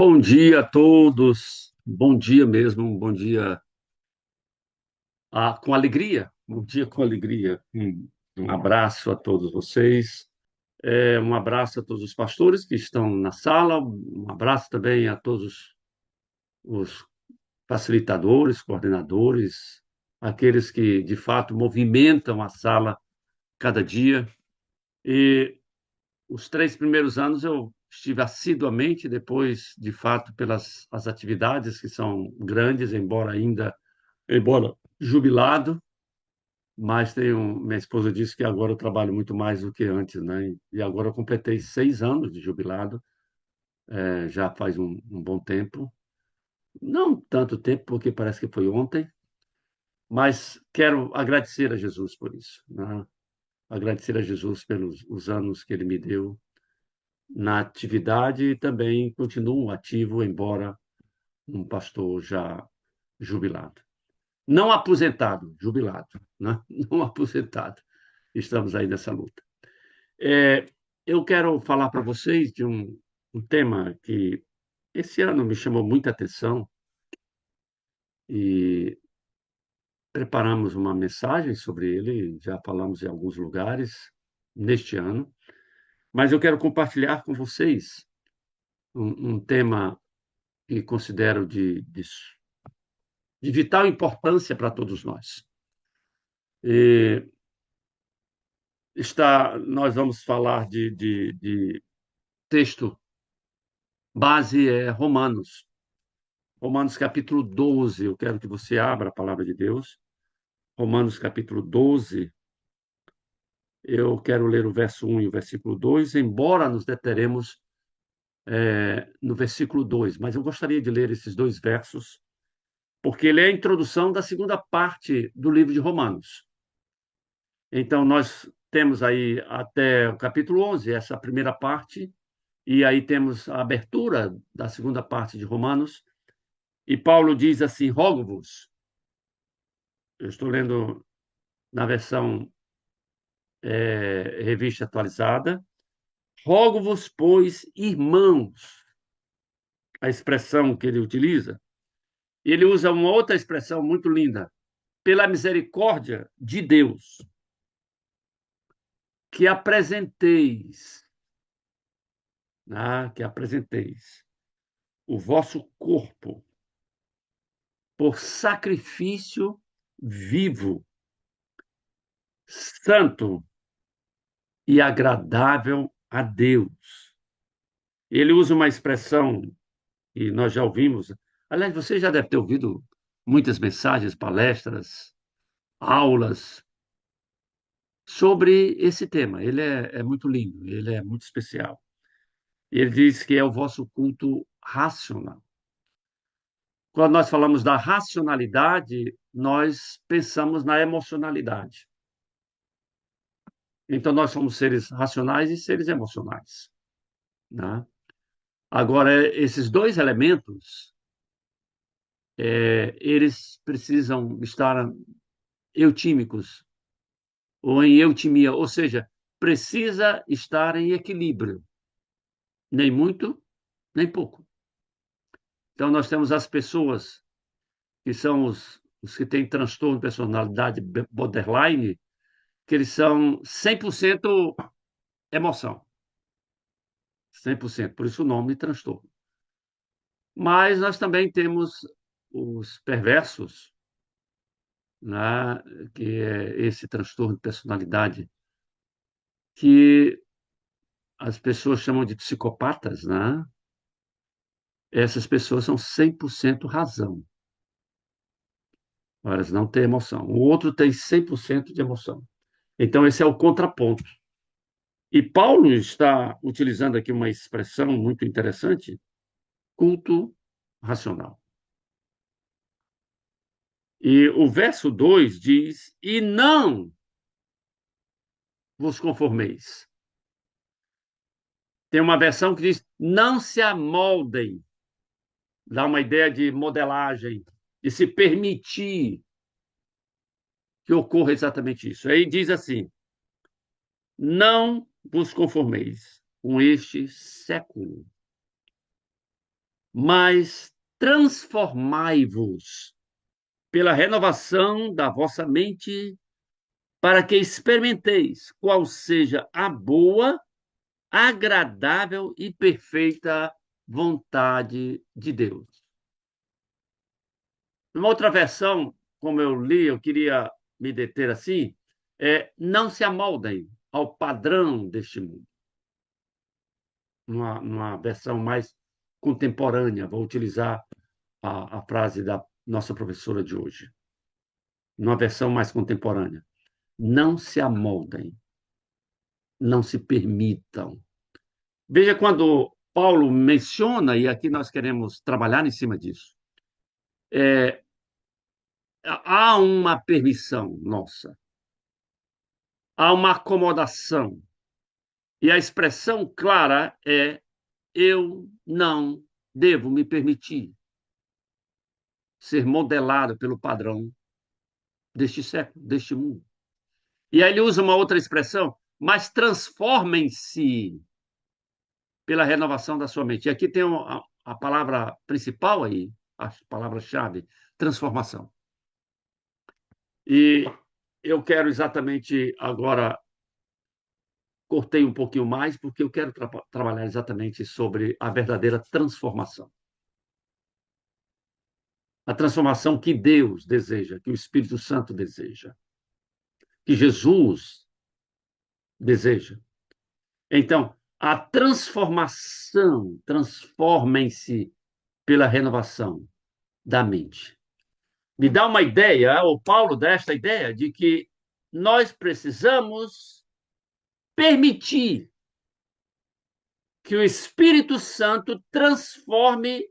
Bom dia a todos, bom dia mesmo, um bom dia com alegria, bom dia com alegria. Um abraço a todos vocês, um abraço a todos os pastores que estão na sala, um abraço também a todos os facilitadores, coordenadores, aqueles que de fato movimentam a sala cada dia. E os 3 primeiros anos eu estive assiduamente, depois, de fato, pelas as atividades que são grandes, embora jubilado, mas minha esposa disse que agora eu trabalho muito mais do que antes, né? E agora eu completei 6 anos de jubilado, já faz um bom tempo. Não tanto tempo, porque parece que foi ontem, mas quero agradecer a Jesus por isso, né? Agradecer a Jesus pelos os anos que ele me deu na atividade e também continuo ativo, embora um pastor já jubilado. Não aposentado, jubilado, né? Não aposentado. Estamos aí nessa luta. É, eu quero falar para vocês de um tema que esse ano me chamou muita atenção e preparamos uma mensagem sobre ele, já falamos em alguns lugares neste ano, mas eu quero compartilhar com vocês um tema que considero de vital importância para todos nós. E nós vamos falar de texto base é Romanos. Romanos capítulo 12. Eu quero que você abra a palavra de Deus. Romanos capítulo 12. Eu quero ler o verso 1 e o versículo 2, embora nos deteremos no versículo 2, mas eu gostaria de ler esses dois versos, porque ele é a introdução da segunda parte do livro de Romanos. Então, nós temos aí até o capítulo 11, essa primeira parte, e aí temos a abertura da segunda parte de Romanos, e Paulo diz assim: rogo-vos, eu estou lendo na versão revista atualizada, rogo-vos, pois, irmãos, a expressão que ele utiliza, e ele usa uma outra expressão muito linda, pela misericórdia de Deus, que apresenteis, que apresenteis o vosso corpo por sacrifício vivo, santo e agradável a Deus. Ele usa uma expressão que nós já ouvimos. Aliás, você já deve ter ouvido muitas mensagens, palestras, aulas sobre esse tema. Ele é muito lindo, ele é muito especial. Ele diz que é o vosso culto racional. Quando nós falamos da racionalidade, nós pensamos na emocionalidade. Então, nós somos seres racionais e seres emocionais, né? Agora, esses dois elementos, eles precisam estar eutímicos ou em eutimia, ou seja, precisa estar em equilíbrio, nem muito, nem pouco. Então, nós temos as pessoas que são os que têm transtorno de personalidade borderline, que eles são 100% emoção, 100%, por isso o nome transtorno. Mas nós também temos os perversos, né, que é esse transtorno de personalidade, que as pessoas chamam de psicopatas, né? Essas pessoas são 100% razão, elas não têm emoção. O outro tem 100% de emoção. Então, esse é o contraponto. E Paulo está utilizando aqui uma expressão muito interessante, culto racional. E o verso 2 diz: e não vos conformeis. Tem uma versão que diz: não se amoldem. Dá uma ideia de modelagem, de se permitir que ocorra exatamente isso. Aí diz assim: não vos conformeis com este século, mas transformai-vos pela renovação da vossa mente, para que experimenteis qual seja a boa, agradável e perfeita vontade de Deus. Numa outra versão, como eu li, eu queria me deter assim, não se amoldem ao padrão deste mundo. Numa versão mais contemporânea, vou utilizar a frase da nossa professora de hoje. Numa versão mais contemporânea. Não se amoldem, não se permitam. Veja quando Paulo menciona, e aqui nós queremos trabalhar em cima disso, há uma permissão nossa, há uma acomodação, e a expressão clara é: eu não devo me permitir ser modelado pelo padrão deste século, deste mundo. E aí ele usa uma outra expressão, mas transformem-se pela renovação da sua mente. E aqui tem a palavra principal aí, a palavra-chave, transformação. E eu quero exatamente agora, cortei um pouquinho mais, porque eu quero trabalhar exatamente sobre a verdadeira transformação. A transformação que Deus deseja, que o Espírito Santo deseja, que Jesus deseja. Então, a transformação, transformem-se pela renovação da mente. Me dá uma ideia, o Paulo dá esta ideia de que nós precisamos permitir que o Espírito Santo transforme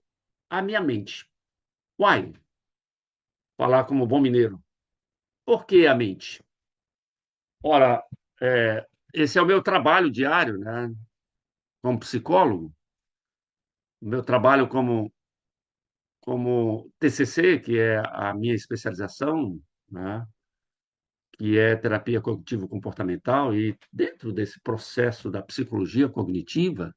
a minha mente. Uai, falar como bom mineiro. Por que a mente? Ora, esse é o meu trabalho diário, né? Como psicólogo, o meu trabalho como TCC, que é a minha especialização, né? Que é terapia cognitivo-comportamental, e dentro desse processo da psicologia cognitiva,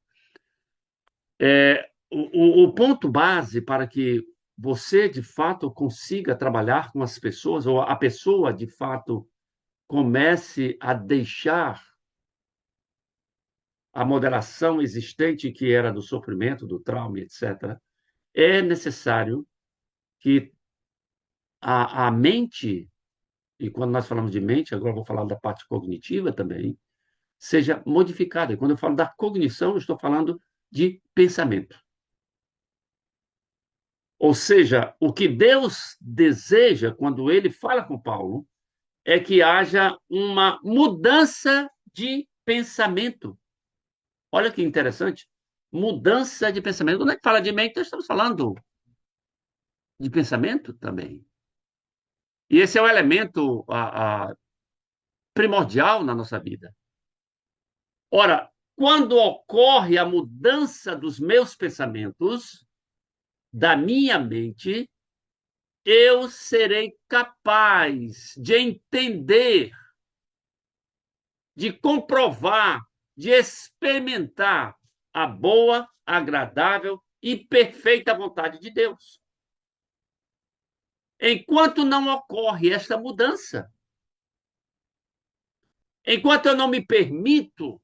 o ponto base para que você, de fato, consiga trabalhar com as pessoas, ou a pessoa, de fato, comece a deixar a moderação existente, que era do sofrimento, do trauma, etc., é necessário que a mente, e quando nós falamos de mente, agora eu vou falar da parte cognitiva também, seja modificada. E quando eu falo da cognição, eu estou falando de pensamento. Ou seja, o que Deus deseja quando ele fala com Paulo é que haja uma mudança de pensamento. Olha que interessante. Mudança de pensamento. Quando é que fala de mente, nós estamos falando de pensamento também. E esse é o elemento primordial na nossa vida. Ora, quando ocorre a mudança dos meus pensamentos, da minha mente, eu serei capaz de entender, de comprovar, de experimentar a boa, agradável e perfeita vontade de Deus. Enquanto não ocorre esta mudança, enquanto eu não me permito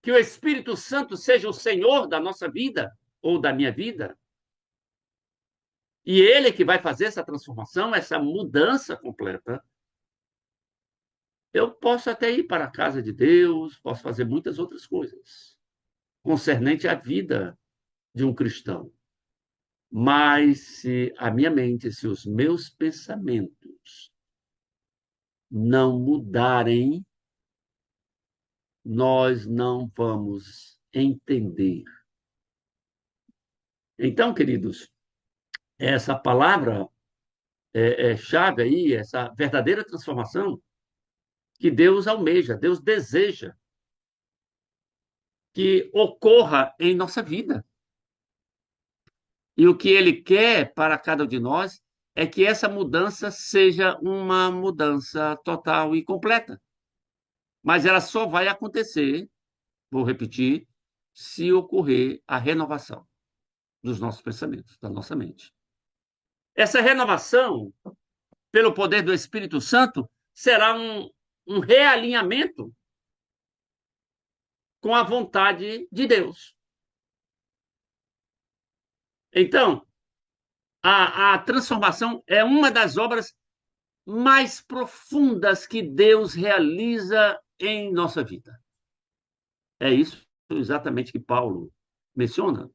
que o Espírito Santo seja o Senhor da nossa vida ou da minha vida, e ele que vai fazer essa transformação, essa mudança completa, eu posso até ir para a casa de Deus, posso fazer muitas outras coisas concernente à vida de um cristão. Mas se a minha mente, se os meus pensamentos não mudarem, nós não vamos entender. Então, queridos, essa palavra é chave aí, essa verdadeira transformação que Deus almeja, Deus deseja que ocorra em nossa vida. E o que ele quer para cada um de nós é que essa mudança seja uma mudança total e completa. Mas ela só vai acontecer, vou repetir, se ocorrer a renovação dos nossos pensamentos, da nossa mente. Essa renovação, pelo poder do Espírito Santo, será um realinhamento com a vontade de Deus. Então, a transformação é uma das obras mais profundas que Deus realiza em nossa vida. É isso exatamente que Paulo menciona.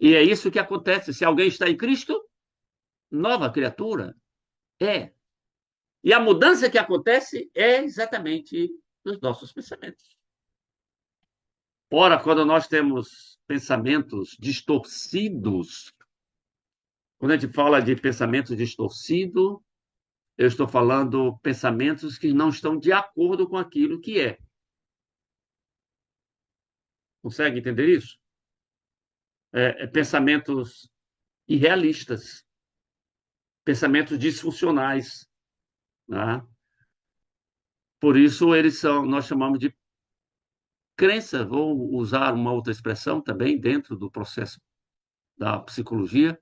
E é isso que acontece. Se alguém está em Cristo, nova criatura é. E a mudança que acontece é exatamente nos nossos pensamentos. Ora, quando nós temos pensamentos distorcidos, quando a gente fala de pensamento distorcido, eu estou falando pensamentos que não estão de acordo com aquilo que é. Consegue entender isso? Pensamentos irrealistas, pensamentos disfuncionais, né? Por isso nós chamamos de crença, vou usar uma outra expressão também dentro do processo da psicologia,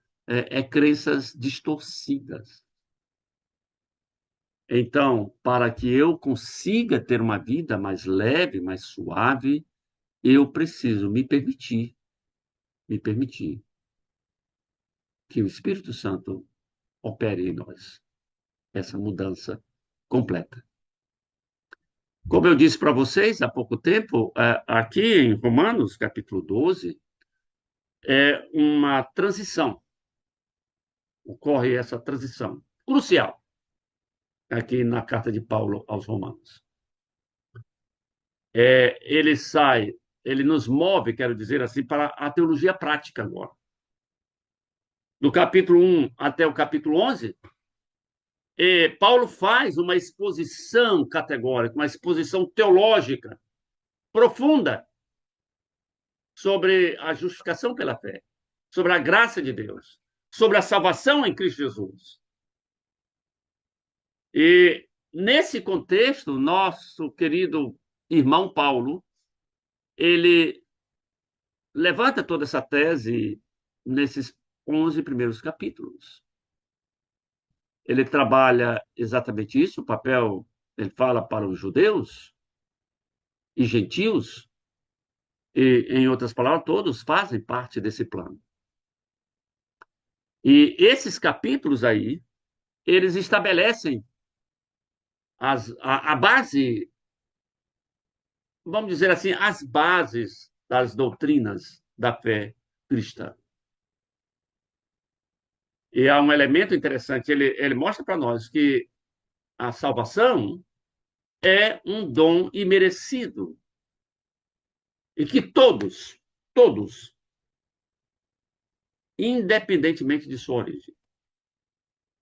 crenças distorcidas. Então, para que eu consiga ter uma vida mais leve, mais suave, eu preciso me permitir que o Espírito Santo opere em nós essa mudança completa. Como eu disse para vocês há pouco tempo, aqui em Romanos, capítulo 12, é uma transição. Ocorre essa transição crucial aqui na carta de Paulo aos Romanos. Ele sai, ele nos move, quero dizer assim, para a teologia prática agora. Do capítulo 1 até o capítulo 11, Paulo faz uma exposição categórica, uma exposição teológica profunda sobre a justificação pela fé, sobre a graça de Deus, sobre a salvação em Cristo Jesus. E, nesse contexto, nosso querido irmão Paulo, ele levanta toda essa tese nesses 11 primeiros capítulos. Ele trabalha exatamente isso, o papel, ele fala para os judeus e gentios, e, em outras palavras, todos fazem parte desse plano. E esses capítulos aí, eles estabelecem a base, vamos dizer assim, as bases das doutrinas da fé cristã. E há um elemento interessante, ele mostra para nós que a salvação é um dom imerecido e que todos, independentemente de sua origem,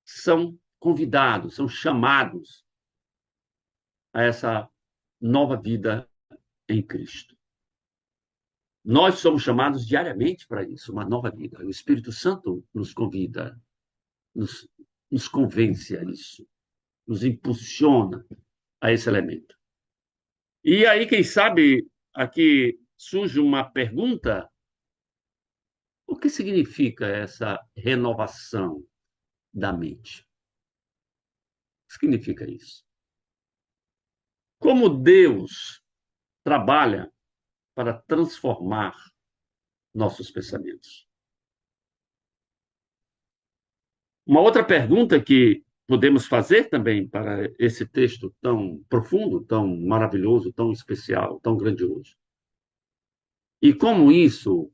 são convidados, são chamados a essa nova vida em Cristo. Nós somos chamados diariamente para isso, uma nova vida. O Espírito Santo nos convida, nos convence a isso, nos impulsiona a esse elemento. E aí, quem sabe, aqui surge uma pergunta: o que significa essa renovação da mente? O que significa isso? Como Deus trabalha para transformar nossos pensamentos? Uma outra pergunta que podemos fazer também para esse texto tão profundo, tão maravilhoso, tão especial, tão grandioso. E como isso,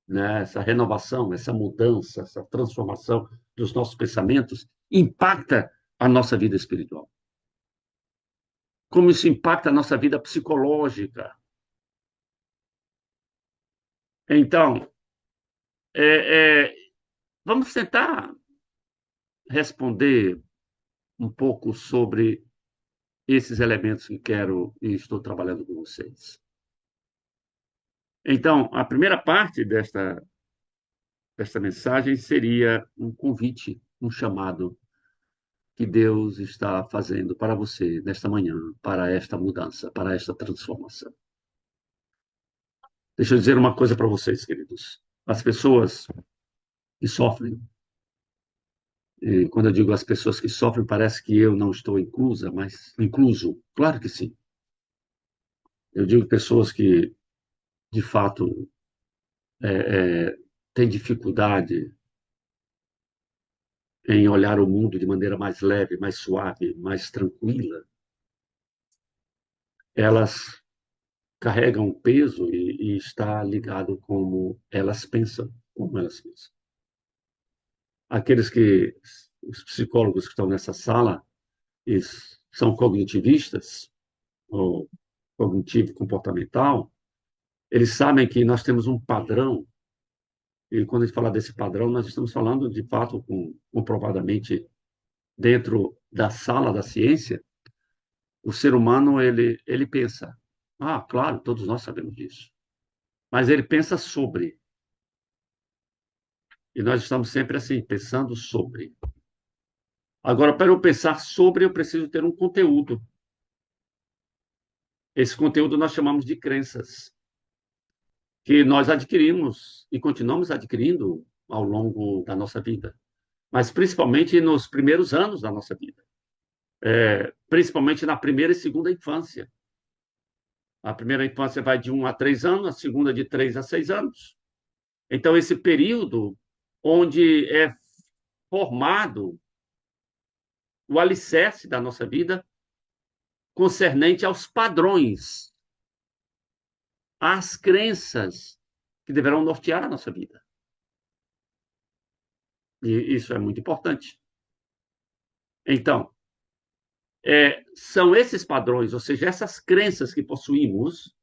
né, essa renovação, essa mudança, essa transformação dos nossos pensamentos impacta a nossa vida espiritual? Como isso impacta a nossa vida psicológica? Então, é, é, vamos tentar responder um pouco sobre esses elementos que quero e estou trabalhando com vocês. Então, a primeira parte desta mensagem seria um convite, um chamado que Deus está fazendo para você nesta manhã, para esta mudança, para esta transformação. Deixa eu dizer uma coisa para vocês, queridos. As pessoas que sofrem, e quando eu digo as pessoas que sofrem, parece que eu não estou inclusa, mas incluso. Claro que sim. Eu digo pessoas que, de fato, têm dificuldade em olhar o mundo de maneira mais leve, mais suave, mais tranquila. Elas carregam um peso e está ligado como elas pensam. Aqueles que, os psicólogos que estão nessa sala, eles são cognitivistas, ou cognitivo comportamental, eles sabem que nós temos um padrão, e quando a gente fala desse padrão, nós estamos falando, de fato, comprovadamente, dentro da sala da ciência, o ser humano, ele pensa, claro, todos nós sabemos disso, mas ele pensa sobre, e nós estamos sempre assim, pensando sobre. Agora, para eu pensar sobre, eu preciso ter um conteúdo. Esse conteúdo nós chamamos de crenças, que nós adquirimos e continuamos adquirindo ao longo da nossa vida, mas principalmente nos primeiros anos da nossa vida, principalmente na primeira e segunda infância. A primeira infância vai de 1 a 3 anos, a segunda de 3 a 6 anos. Então, esse período onde é formado o alicerce da nossa vida concernente aos padrões, às crenças que deverão nortear a nossa vida. E isso é muito importante. Então, são esses padrões, ou seja, essas crenças que possuímos,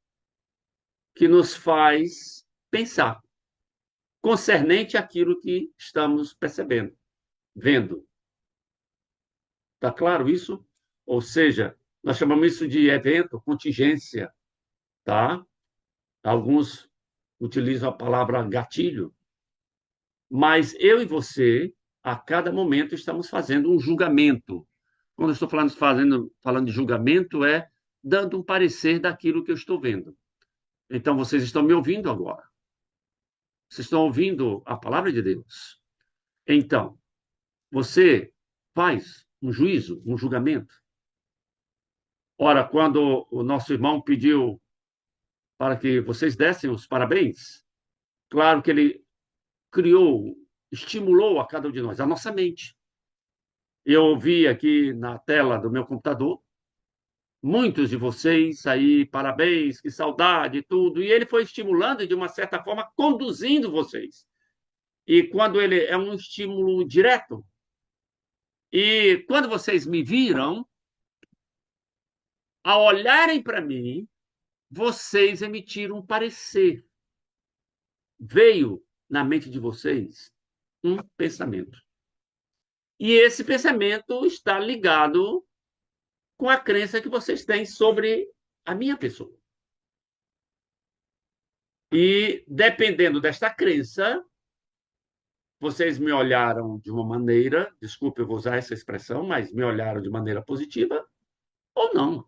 que nos faz pensar concernente àquilo que estamos percebendo, vendo. Está claro isso? Ou seja, nós chamamos isso de evento, contingência, tá? Alguns utilizam a palavra gatilho, mas eu e você, a cada momento, estamos fazendo um julgamento. Quando eu estou falando de julgamento, é dando um parecer daquilo que eu estou vendo. Então, vocês estão me ouvindo agora. Vocês estão ouvindo a palavra de Deus. Então, você faz um juízo, um julgamento. Ora, quando o nosso irmão pediu para que vocês dessem os parabéns, claro que ele criou, estimulou a cada um de nós, a nossa mente. Eu vi aqui na tela do meu computador muitos de vocês aí, parabéns, que saudade, tudo. E ele foi estimulando e, de uma certa forma, conduzindo vocês. E quando ele é um estímulo direto, e quando vocês me viram, ao olharem para mim, vocês emitiram um parecer. Veio na mente de vocês um pensamento. E esse pensamento está ligado com a crença que vocês têm sobre a minha pessoa. E dependendo desta crença, vocês me olharam de uma maneira, desculpe, eu vou usar essa expressão, mas me olharam de maneira positiva ou não.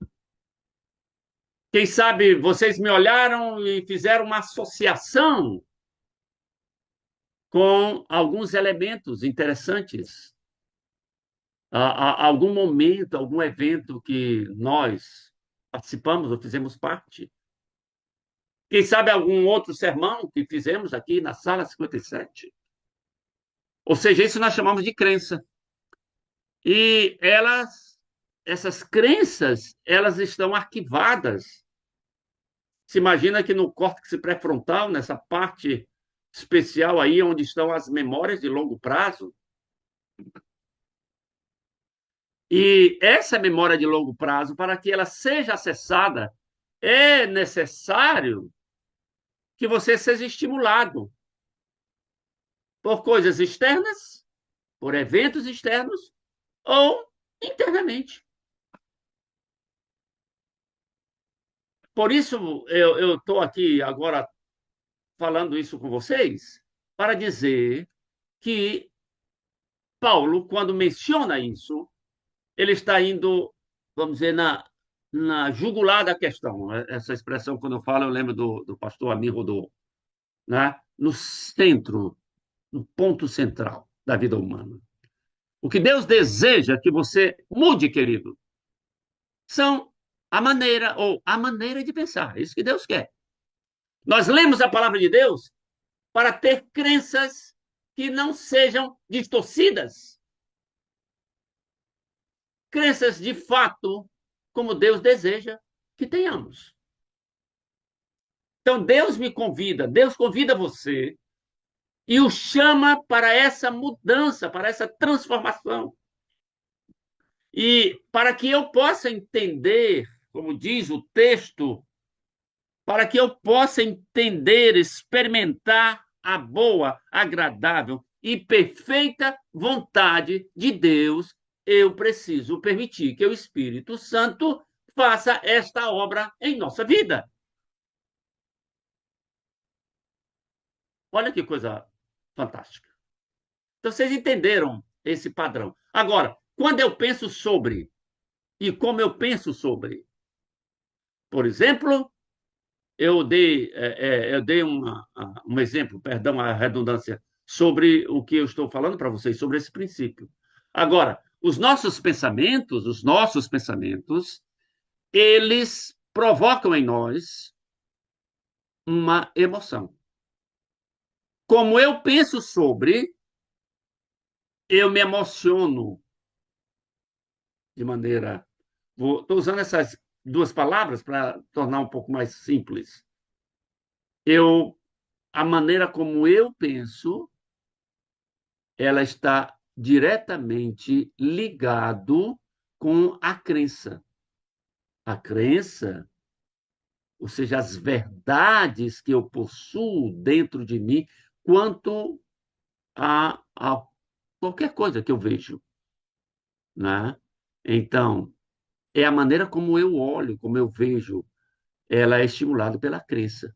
Quem sabe vocês me olharam e fizeram uma associação com alguns elementos interessantes, a algum momento, algum evento que nós participamos ou fizemos parte. Quem sabe algum outro sermão que fizemos aqui na sala 57. Ou seja, isso nós chamamos de crença. E essas crenças, elas estão arquivadas. Se imagina que no córtex pré-frontal, nessa parte especial aí, onde estão as memórias de longo prazo, e essa memória de longo prazo, para que ela seja acessada, é necessário que você seja estimulado por coisas externas, por eventos externos ou internamente. Por isso, eu estou aqui agora falando isso com vocês, para dizer que Paulo, quando menciona isso, ele está indo, vamos dizer, na jugular da questão. Essa expressão, quando eu falo, eu lembro do pastor Amir Rodô, né? No centro, no ponto central da vida humana. O que Deus deseja que você mude, querido, são a maneira de pensar. É isso que Deus quer. Nós lemos a palavra de Deus para ter crenças que não sejam distorcidas. Crenças de fato, como Deus deseja que tenhamos. Então, Deus me convida, Deus convida você e o chama para essa mudança, para essa transformação. E para que eu possa entender, como diz o texto, para que eu possa entender, experimentar a boa, agradável e perfeita vontade de Deus, eu preciso permitir que o Espírito Santo faça esta obra em nossa vida. Olha que coisa fantástica. Então, vocês entenderam esse padrão. Agora, quando eu penso sobre, e como eu penso sobre, por exemplo, eu dei um exemplo, perdão a redundância, sobre o que eu estou falando para vocês, sobre esse princípio. Agora, os nossos pensamentos, eles provocam em nós uma emoção. Como eu penso sobre, eu me emociono de maneira. Estou usando essas duas palavras para tornar um pouco mais simples. Eu, a maneira como eu penso, ela está diretamente ligado com a crença. A crença, ou seja, as verdades que eu possuo dentro de mim quanto a qualquer coisa que eu vejo, né? Então, é a maneira como eu olho, como eu vejo, ela é estimulada pela crença.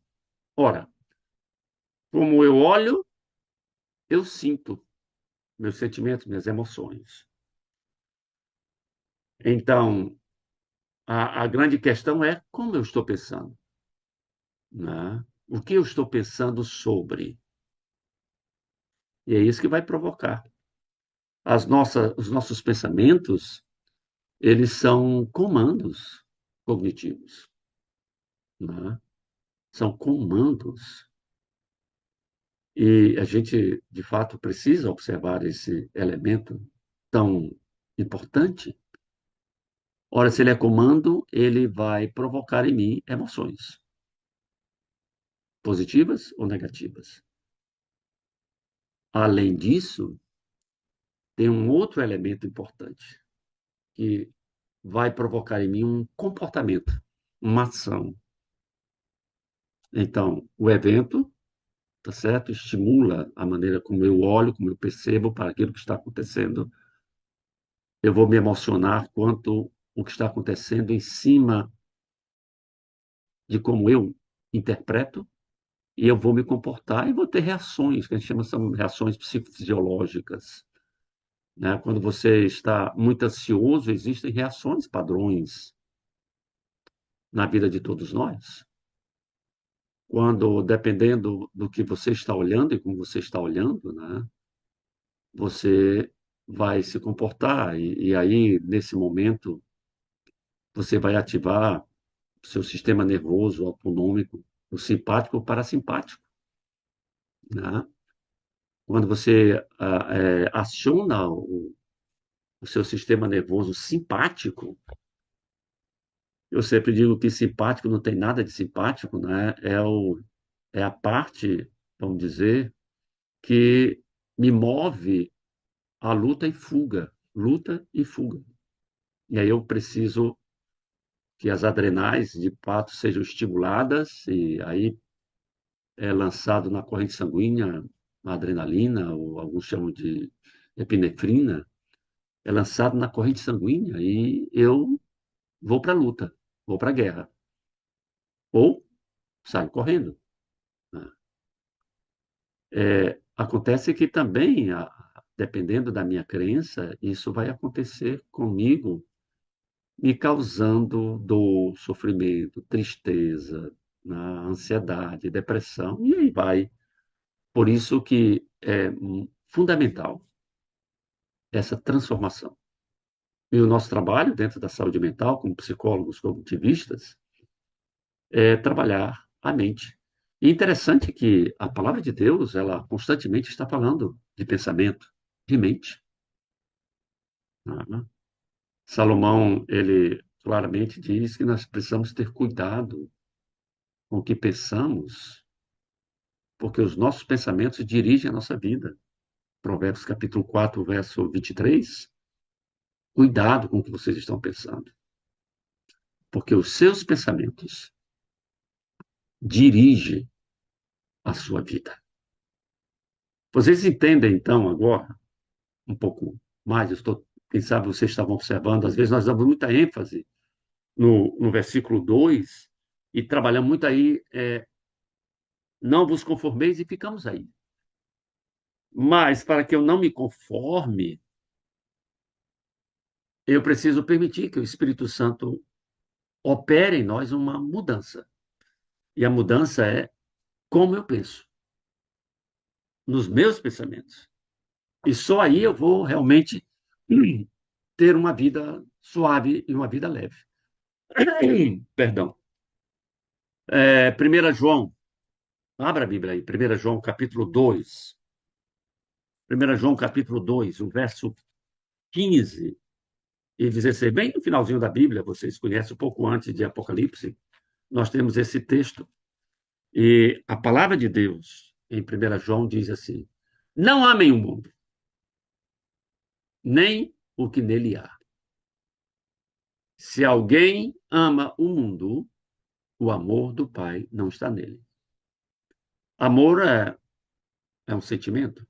Ora, como eu olho, eu sinto meus sentimentos, minhas emoções. Então, a grande questão é como eu estou pensando, né? O que eu estou pensando sobre? E é isso que vai provocar. Os nossos pensamentos, eles são comandos cognitivos, né? São comandos. E a gente, de fato, precisa observar esse elemento tão importante. Ora, se ele é comando, ele vai provocar em mim emoções, positivas ou negativas. Além disso, tem um outro elemento importante, que vai provocar em mim um comportamento, uma ação. Então, o evento, tá certo? Estimula a maneira como eu olho, como eu percebo para aquilo que está acontecendo. Eu vou me emocionar quanto o que está acontecendo em cima de como eu interpreto, e eu vou me comportar e vou ter reações, que a gente chama são reações psicofisiológicas, né? Quando você está muito ansioso, existem reações padrões na vida de todos nós. Quando, dependendo do que você está olhando e como você está olhando, né, você vai se comportar. E aí, nesse momento, você vai ativar o seu sistema nervoso autonômico, o simpático ou parasimpático, né? Quando você aciona o seu sistema nervoso simpático, eu sempre digo que simpático não tem nada de simpático, né? É a parte, vamos dizer, que me move a luta e fuga, luta e fuga. E aí eu preciso que as adrenais, de fato, sejam estimuladas e aí é lançado na corrente sanguínea a adrenalina, ou alguns chamam de epinefrina, é lançado na corrente sanguínea e eu vou para a luta, vou para a guerra. Ou saio correndo, né? Acontece que também, dependendo da minha crença, isso vai acontecer comigo me causando dor, sofrimento, tristeza, né, ansiedade, depressão, e aí vai. Por isso que é fundamental essa transformação. E o nosso trabalho dentro da saúde mental, como psicólogos cognitivistas, é trabalhar a mente. E interessante que a palavra de Deus, ela constantemente está falando de pensamento, de mente, né? Salomão, ele claramente diz que nós precisamos ter cuidado com o que pensamos, porque os nossos pensamentos dirigem a nossa vida. Provérbios capítulo 4, verso 23. Cuidado com o que vocês estão pensando, porque os seus pensamentos dirigem a sua vida. Vocês entendem, então, agora, um pouco mais, quem sabe vocês estavam observando, às vezes nós damos muita ênfase no versículo 2 e trabalhamos muito aí, não vos conformeis e ficamos aí. Mas para que eu não me conforme, eu preciso permitir que o Espírito Santo opere em nós uma mudança. E a mudança é como eu penso, nos meus pensamentos. E só aí eu vou realmente ter uma vida suave e uma vida leve. Perdão. 1 João, abra a Bíblia aí, 1 João capítulo 2. 1 João capítulo 2, o verso 15 e 16. Bem no finalzinho da Bíblia, vocês conhecem um pouco antes de Apocalipse, nós temos esse texto. E a palavra de Deus, em 1 João, diz assim: não amem o mundo, nem o que nele há. Se alguém ama o mundo, o amor do Pai não está nele. Amor é um sentimento.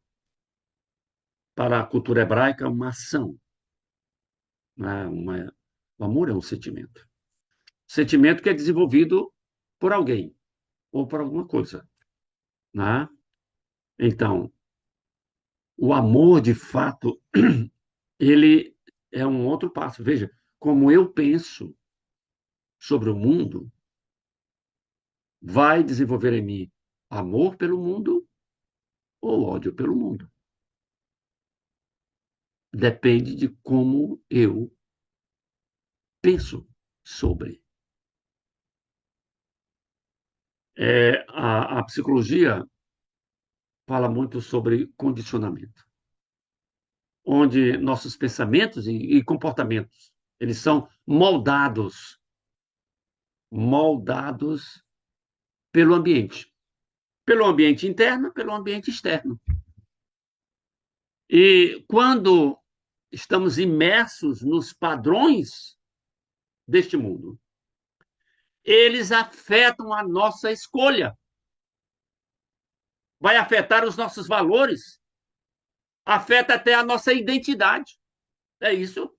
Para a cultura hebraica, é uma ação. Né? O amor é um sentimento. Sentimento que é desenvolvido por alguém ou por alguma coisa. Né? Então, o amor, de fato, ele é um outro passo. Veja, como eu penso sobre o mundo, vai desenvolver em mim amor pelo mundo ou ódio pelo mundo. Depende de como eu penso sobre. A psicologia fala muito sobre condicionamento, onde nossos pensamentos e comportamentos eles são moldados pelo ambiente interno, pelo ambiente externo. E quando estamos imersos nos padrões deste mundo, eles afetam a nossa escolha, vai afetar os nossos valores, afeta até a nossa identidade. É isso.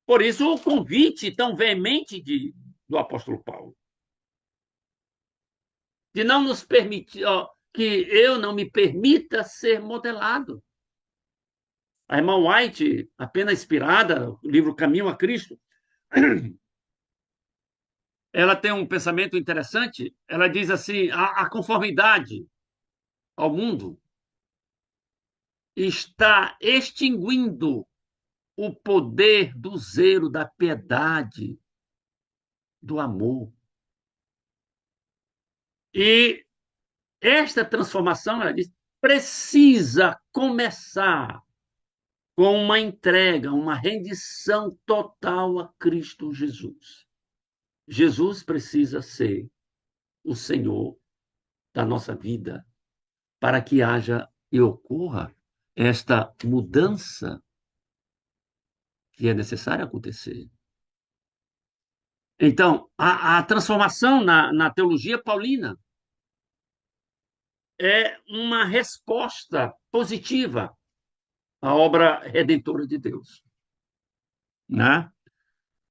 Por isso o convite tão veemente do apóstolo Paulo, de não nos permitir, ó, que eu não me permita ser modelado. A irmã White, apenas inspirada, o livro Caminho a Cristo, ela tem um pensamento interessante. Ela diz assim: a conformidade ao mundo está extinguindo o poder do zelo, da piedade, do amor. E esta transformação, ela diz, precisa começar com uma entrega, uma rendição total a Cristo Jesus. Jesus precisa ser o Senhor da nossa vida para que haja e ocorra esta mudança que é necessária acontecer. Então, a transformação na teologia paulina é uma resposta positiva à obra redentora de Deus, né?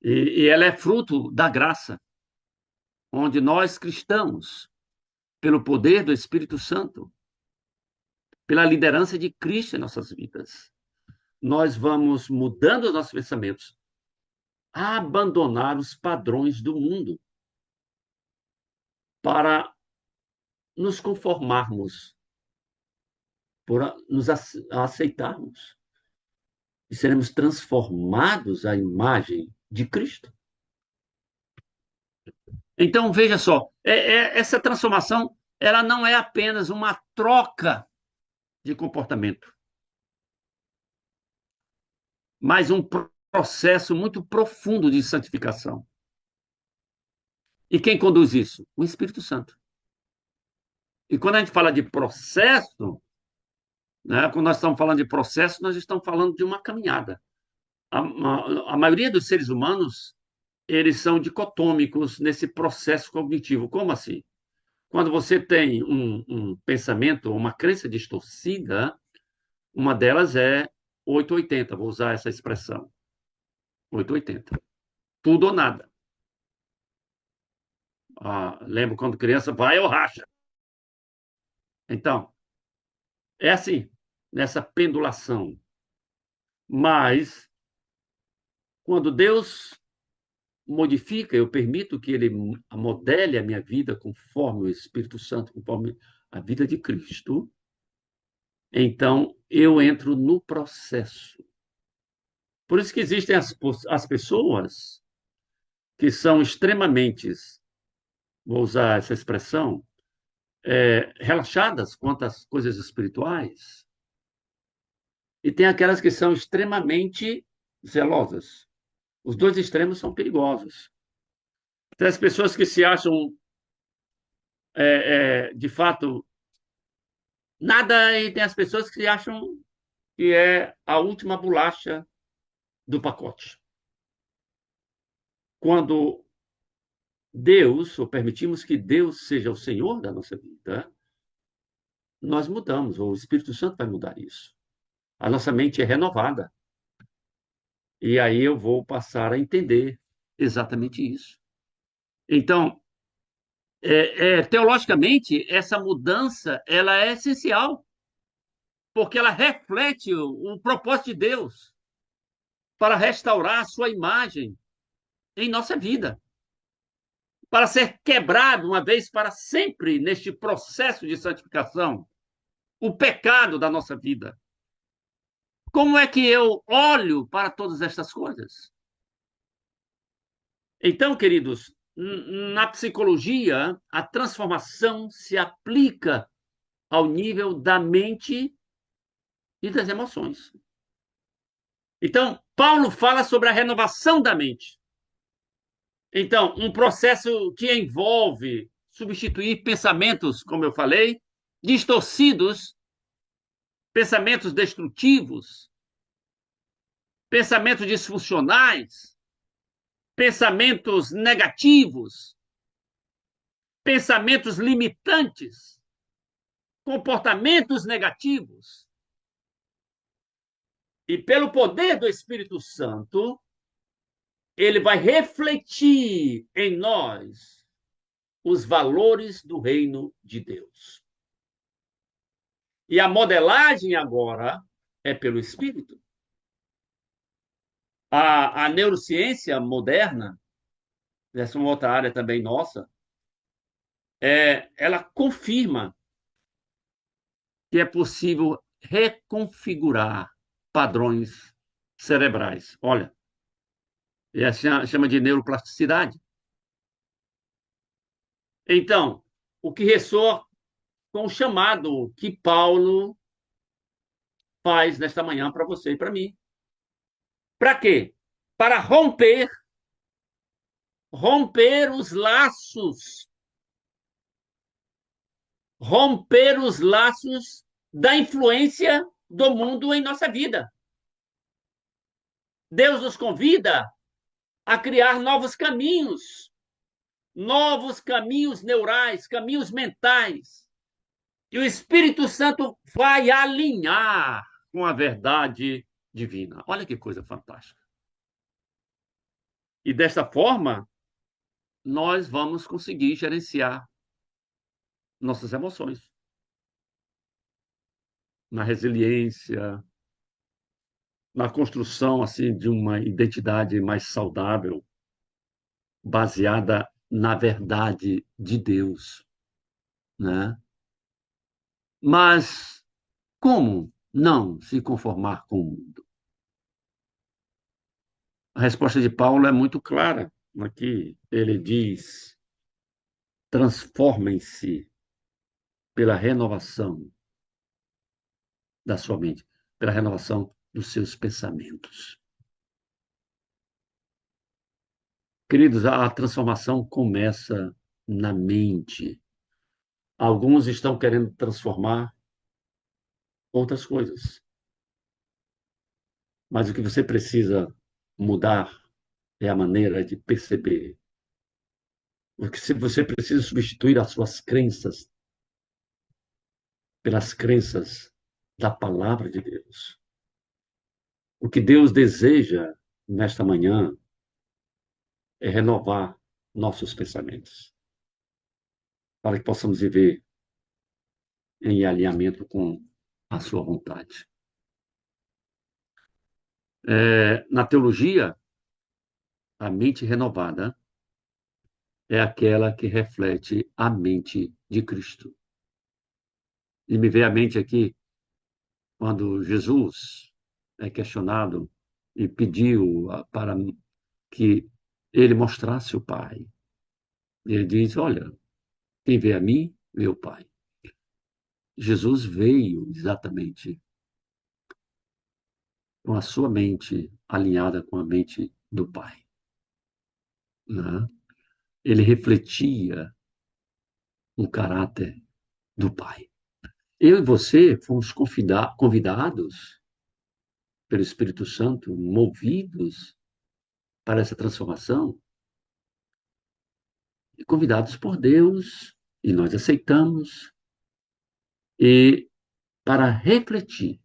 E ela é fruto da graça, onde nós cristãos, pelo poder do Espírito Santo, pela liderança de Cristo em nossas vidas, nós vamos mudando os nossos pensamentos abandonar os padrões do mundo para nos conformarmos, por nos aceitarmos e seremos transformados à imagem de Cristo. Então, veja só, essa transformação ela não é apenas uma troca de comportamento, mas um processo muito profundo de santificação. E quem conduz isso? O Espírito Santo. E quando a gente fala de processo, né, quando nós estamos falando de processo, nós estamos falando de uma caminhada. A maioria dos seres humanos, eles são dicotômicos nesse processo cognitivo. Como assim? Quando você tem um pensamento, uma crença distorcida, uma delas é 880, vou usar essa expressão. 880. Tudo ou nada. Lembro quando criança, vai ou racha. Então, é assim, nessa pendulação. Mas, quando Deus modifica, eu permito que Ele modele a minha vida conforme o Espírito Santo, conforme a vida de Cristo, então eu entro no processo. Por isso que existem as pessoas que são extremamente, vou usar essa expressão, relaxadas quanto às coisas espirituais, e tem aquelas que são extremamente zelosas. Os dois extremos são perigosos. Tem as pessoas que se acham, de fato, nada, e tem as pessoas que acham que é a última bolacha do pacote. Quando Deus, ou permitimos que Deus seja o Senhor da nossa vida, nós mudamos, ou o Espírito Santo vai mudar isso. A nossa mente é renovada. E aí eu vou passar a entender exatamente isso. Então, teologicamente, essa mudança ela é essencial, porque ela reflete o propósito de Deus para restaurar a sua imagem em nossa vida, para ser quebrado uma vez para sempre neste processo de santificação, o pecado da nossa vida. Como é que eu olho para todas estas coisas? Então, queridos, na psicologia, a transformação se aplica ao nível da mente e das emoções. Então, Paulo fala sobre a renovação da mente. Então, um processo que envolve substituir pensamentos, como eu falei, distorcidos, pensamentos destrutivos, pensamentos disfuncionais, pensamentos negativos, pensamentos limitantes, comportamentos negativos. E pelo poder do Espírito Santo, ele vai refletir em nós os valores do reino de Deus. E a agora é pelo Espírito. A neurociência moderna, essa é uma outra área também nossa, ela confirma que é possível reconfigurar padrões cerebrais. Olha, chama de neuroplasticidade. Então, o que ressoa com o chamado que Paulo faz nesta manhã para você e para mim. Para quê? Para romper os laços, romper os laços da influência do mundo em nossa vida. Deus nos convida a criar novos caminhos neurais, caminhos mentais. E o Espírito Santo vai alinhar com a verdade divina. Olha que coisa fantástica. E desta forma, nós vamos conseguir gerenciar nossas emoções. Na resiliência, na construção assim de uma identidade mais saudável, baseada na verdade de Deus, né? Mas como não se conformar com o mundo? A resposta de Paulo é muito clara aqui. Ele diz: transformem-se pela renovação da sua mente, pela renovação dos seus pensamentos. Queridos, a transformação começa na mente. Alguns estão querendo transformar outras coisas, mas o que você precisa mudar é a maneira de perceber. O que você precisa substituir as suas crenças pelas crenças da palavra de Deus. O que Deus deseja nesta manhã é renovar nossos pensamentos, para que possamos viver em alinhamento com a sua vontade. Na teologia, a mente renovada é aquela que reflete a mente de Cristo. E me veio à mente aqui, quando Jesus é questionado e pediu para que ele mostrasse o Pai. Ele diz: olha, quem vê a mim, vê o Pai. Jesus veio exatamente com a sua mente alinhada com a mente do Pai, né? Ele refletia o caráter do Pai. Eu e você fomos convidados pelo Espírito Santo, movidos para essa transformação, e convidados por Deus, e nós aceitamos, e para refletir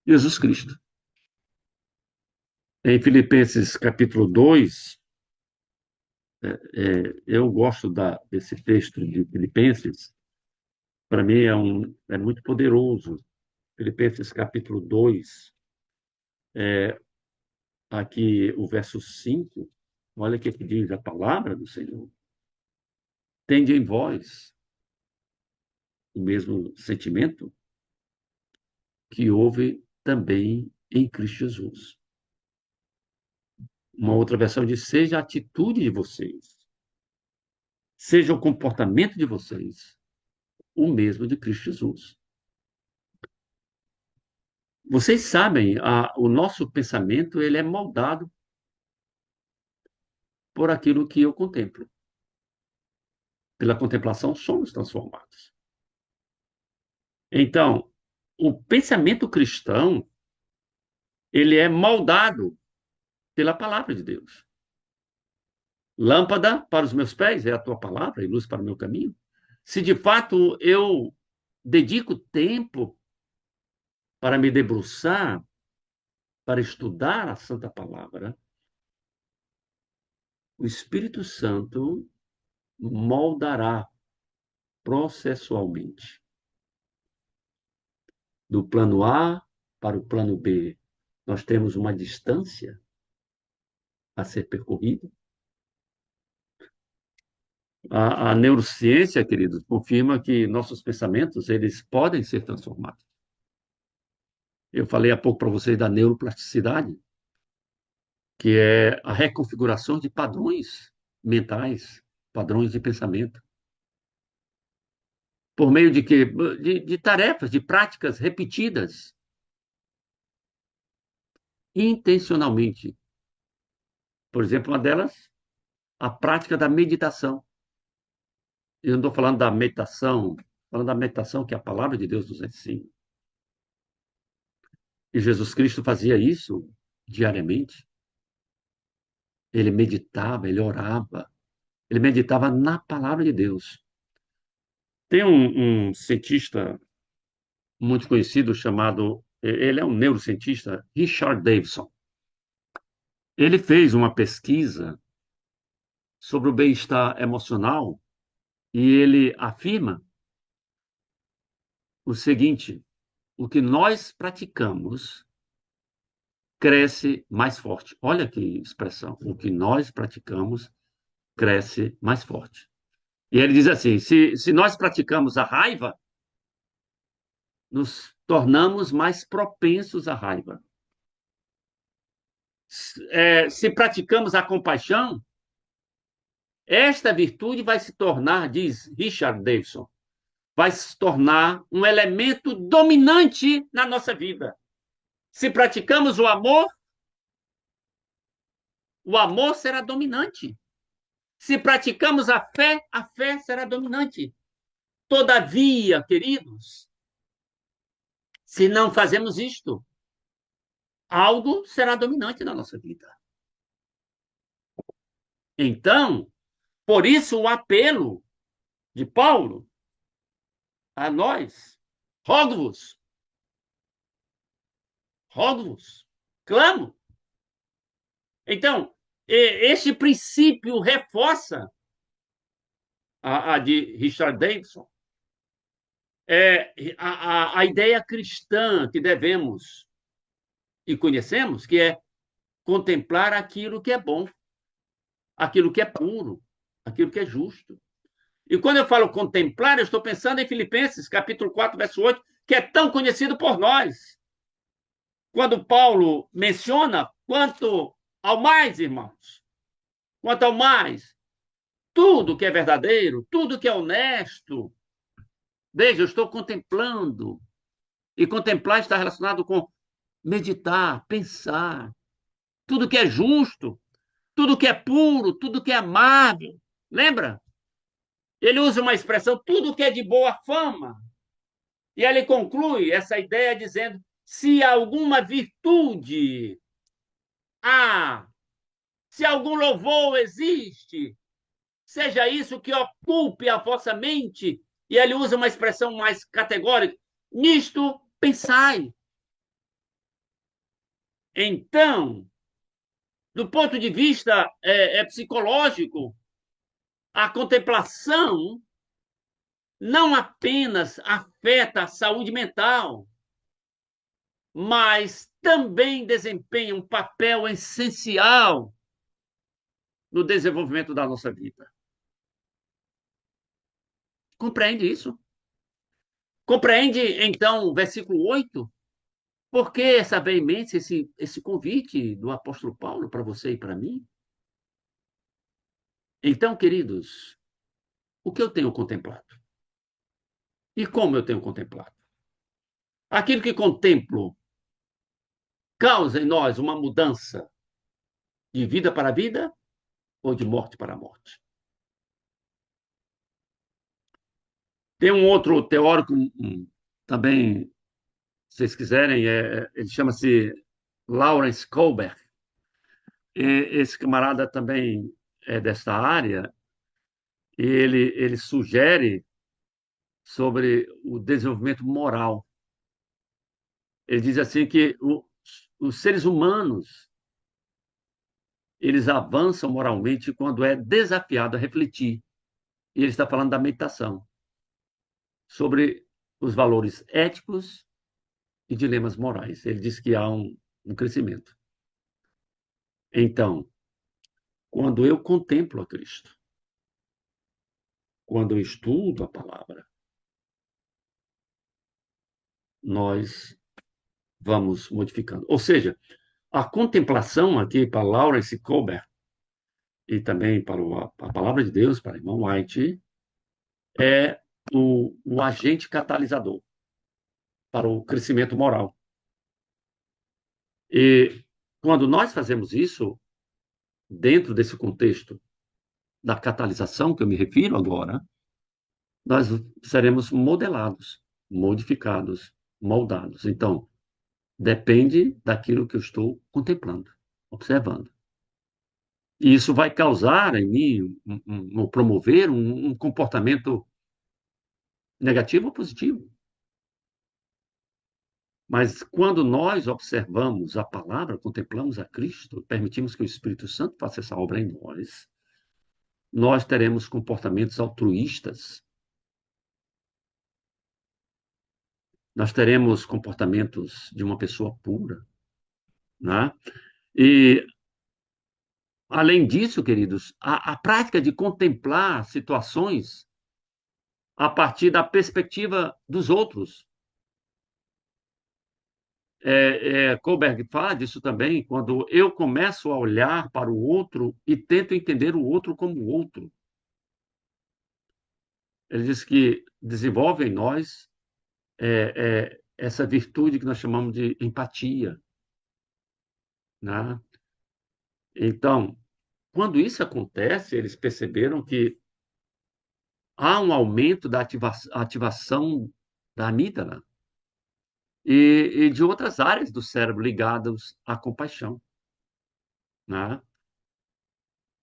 Jesus Cristo. Em Filipenses capítulo 2, eu gosto desse texto de Filipenses, para mim é muito poderoso. Filipenses capítulo 2, aqui o verso 5, olha o que diz a palavra do Senhor. Tende em vós o mesmo sentimento que houve também em Cristo Jesus. Uma outra versão diz: seja a atitude de vocês, seja o comportamento de vocês, o mesmo de Cristo Jesus. Vocês sabem, o nosso pensamento ele é moldado por aquilo que eu contemplo. Pela contemplação somos transformados. Então, o pensamento cristão ele é moldado pela palavra de Deus. Lâmpada para os meus pés é a tua palavra e luz para o meu caminho. Se de fato eu dedico tempo para me debruçar, para estudar a Santa Palavra, o Espírito Santo moldará processualmente do plano A para o plano B. Nós temos uma distância a ser percorrida. A neurociência, queridos, confirma que nossos pensamentos eles podem ser transformados. Eu falei há pouco para vocês da neuroplasticidade, que é a reconfiguração de padrões mentais, padrões de pensamento, por meio de quê? De tarefas, de práticas repetidas, intencionalmente. Por exemplo, uma delas, a prática da meditação. Eu não estou falando da meditação, falando da meditação que a palavra de Deus nos ensina. E Jesus Cristo fazia isso diariamente. Ele meditava, ele orava, ele meditava na palavra de Deus. Tem um cientista muito conhecido chamado, ele é um neurocientista, Richard Davidson. Ele fez uma pesquisa sobre o bem-estar emocional e ele afirma o seguinte: o que nós praticamos cresce mais forte. Olha que expressão. O que nós praticamos cresce mais forte. E ele diz assim: se nós praticamos a raiva, nos tornamos mais propensos à raiva. Se praticamos a compaixão, esta virtude vai se tornar, diz Richard Davidson, vai se tornar um elemento dominante na nossa vida. Se praticamos o amor será dominante. Se praticamos a fé será dominante. Todavia, queridos, se não fazemos isto, algo será dominante na nossa vida. Então, por isso o apelo de Paulo a nós, rogo-vos, rogo-vos, clamo. Então, este princípio reforça a de Richard Davidson, a ideia cristã que devemos e conhecemos, que é contemplar aquilo que é bom, aquilo que é puro, aquilo que é justo. E quando eu falo contemplar, eu estou pensando em Filipenses, capítulo 4, verso 8, que é tão conhecido por nós. Quando Paulo menciona quanto ao mais, irmãos, quanto ao mais, tudo que é verdadeiro, tudo que é honesto. Veja, eu estou contemplando. E contemplar está relacionado com meditar, pensar. Tudo que é justo, tudo que é puro, tudo que é amável. Lembra? Ele usa uma expressão, tudo que é de boa fama. E ele conclui essa ideia dizendo: se alguma virtude há, se algum louvor existe, seja isso que ocupe a vossa mente. E ele usa uma expressão mais categórica: nisto pensai. Então, do ponto de vista psicológico, a contemplação não apenas afeta a saúde mental, mas também desempenha um papel essencial no desenvolvimento da nossa vida. Compreende isso? Compreende, então, o versículo 8? Por que essa veemência, esse convite do apóstolo Paulo para você e para mim? Então, queridos, o que eu tenho contemplado? E como eu tenho contemplado? Aquilo que contemplo causa em nós uma mudança de vida para vida ou de morte para morte? Tem um outro teórico também, se vocês quiserem, ele chama-se Lawrence Kohlberg. Esse camarada também é dessa área e ele sugere sobre o desenvolvimento moral. Ele diz assim que os seres humanos eles avançam moralmente quando é desafiado a refletir. E ele está falando da meditação sobre os valores éticos e dilemas morais. Ele diz que há um crescimento. Então, quando eu contemplo a Cristo, quando eu estudo a palavra, nós vamos modificando. Ou seja, a contemplação aqui para Lawrence Kohlberg e também para a palavra de Deus, para o irmão White, é o agente catalisador para o crescimento moral. E quando nós fazemos isso, dentro desse contexto da catalisação que eu me refiro agora, nós seremos modelados, modificados, moldados. Então, depende daquilo que eu estou contemplando, observando. E isso vai causar em mim, ou promover um comportamento negativo ou positivo. Mas quando nós observamos a palavra, contemplamos a Cristo, permitimos que o Espírito Santo faça essa obra em nós, nós teremos comportamentos altruístas, nós teremos comportamentos de uma pessoa pura, né? E, além disso, queridos, a prática de contemplar situações a partir da perspectiva dos outros. Kohlberg fala disso também, quando eu começo a olhar para o outro e tento entender o outro como o outro. Ele diz que desenvolve em nós essa virtude que nós chamamos de empatia, né? Então, quando isso acontece, eles perceberam que há um aumento da ativação da amígdala e de outras áreas do cérebro ligadas à compaixão, né?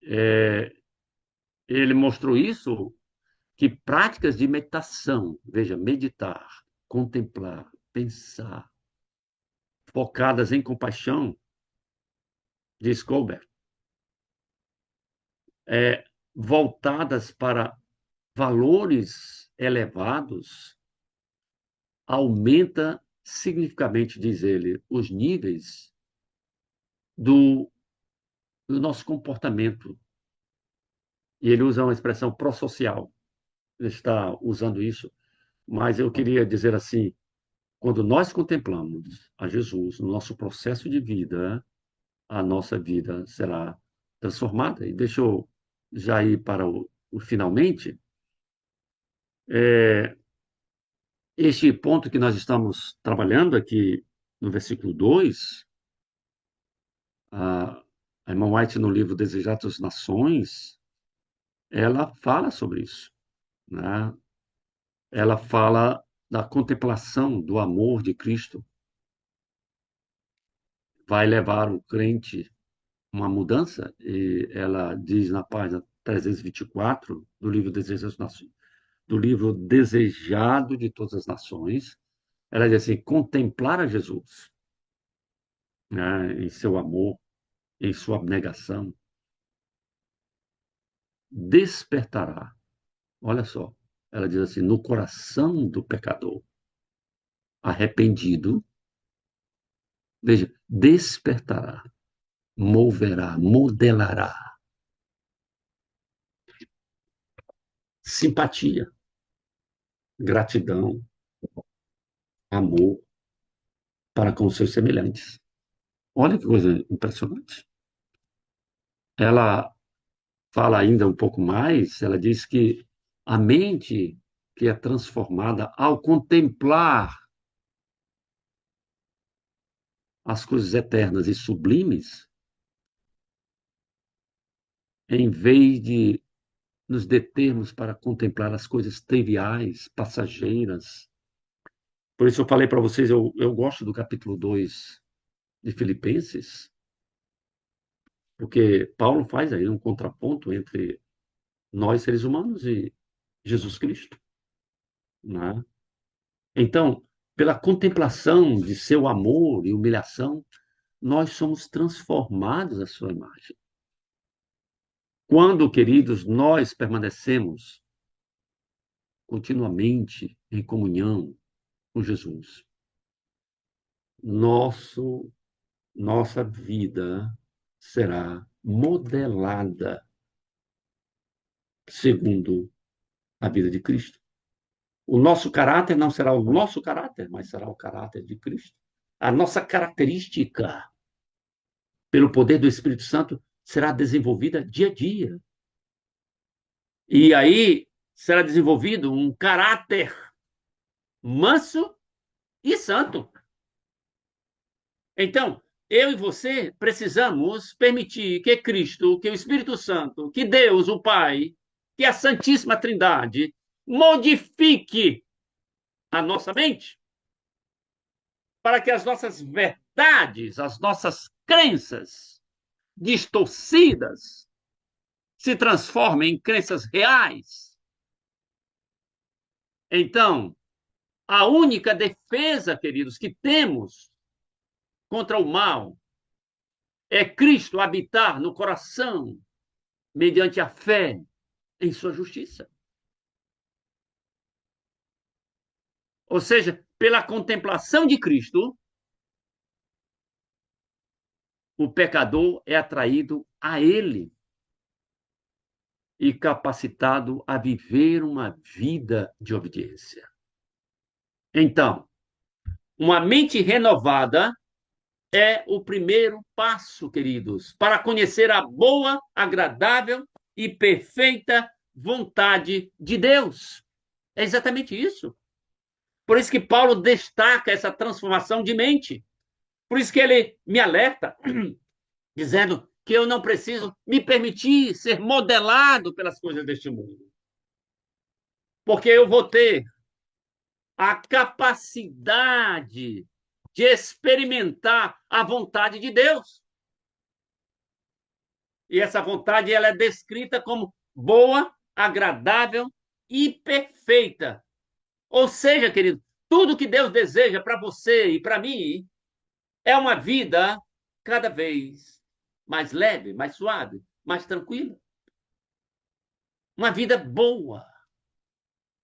É, ele mostrou isso, que práticas de meditação, veja, meditar, contemplar, pensar, focadas em compaixão, diz Colbert, voltadas para valores elevados, aumenta significativamente, diz ele, os níveis do, do nosso comportamento. E ele usa uma expressão pró-social. Ele está usando isso, mas eu queria dizer assim, quando nós contemplamos a Jesus no nosso processo de vida, a nossa vida será transformada. E deixa eu já ir para o finalmente. É, este ponto que nós estamos trabalhando aqui no versículo 2, a irmã White, no livro Desejadas das Nações, ela fala sobre isso, né? Ela fala da contemplação do amor de Cristo, vai levar o crente a uma mudança, e ela diz na página 324 do livro Desejadas das Nações, do livro Desejado de Todas as Nações, ela diz assim: contemplar a Jesus, né, em seu amor, em sua abnegação, despertará. Olha só, ela diz assim: no coração do pecador arrependido, veja, despertará, moverá, modelará simpatia, gratidão, amor para com os seus semelhantes. Olha que coisa impressionante. Ela fala ainda um pouco mais, ela diz que a mente que é transformada ao contemplar as coisas eternas e sublimes, em vez de nos determos para contemplar as coisas triviais, passageiras. Por isso eu falei para vocês, eu gosto do capítulo 2 de Filipenses, porque Paulo faz aí um contraponto entre nós, seres humanos, e Jesus Cristo, né? Então, pela contemplação de seu amor e humilhação, nós somos transformados à sua imagem. Quando, queridos, nós permanecemos continuamente em comunhão com Jesus, nossa vida será modelada segundo a vida de Cristo. O nosso caráter não será o nosso caráter, mas será o caráter de Cristo. A nossa característica, pelo poder do Espírito Santo, será desenvolvida dia a dia. E aí será desenvolvido um caráter manso e santo. Então, eu e você precisamos permitir que Cristo, que o Espírito Santo, que Deus, o Pai, que a Santíssima Trindade modifique a nossa mente para que as nossas verdades, as nossas crenças distorcidas se transformem em crenças reais. Então, a única defesa, queridos, que temos contra o mal é Cristo habitar no coração mediante a fé em sua justiça. Ou seja, pela contemplação de Cristo, o pecador é atraído a ele e capacitado a viver uma vida de obediência. Então, uma mente renovada é o primeiro passo, queridos, para conhecer a boa, agradável e perfeita vontade de Deus. É exatamente isso. Por isso que Paulo destaca essa transformação de mente. Por isso que ele me alerta, dizendo que eu não preciso me permitir ser modelado pelas coisas deste mundo. Porque eu vou ter a capacidade de experimentar a vontade de Deus. E essa vontade ela é descrita como boa, agradável e perfeita. Ou seja, querido, tudo que Deus deseja para você e para mim é uma vida cada vez mais leve, mais suave, mais tranquila. Uma vida boa.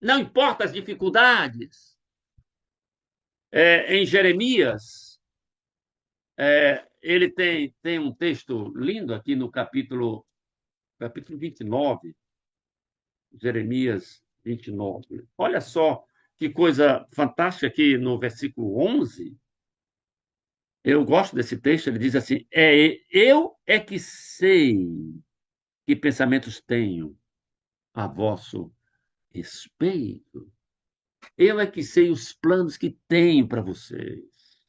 Não importa as dificuldades. Em Jeremias, ele tem um texto lindo aqui no capítulo 29, Jeremias 29. Olha só que coisa fantástica aqui no versículo 11. Eu gosto desse texto, ele diz assim: eu é que sei que pensamentos tenho a vosso respeito. Eu é que sei os planos que tenho para vocês.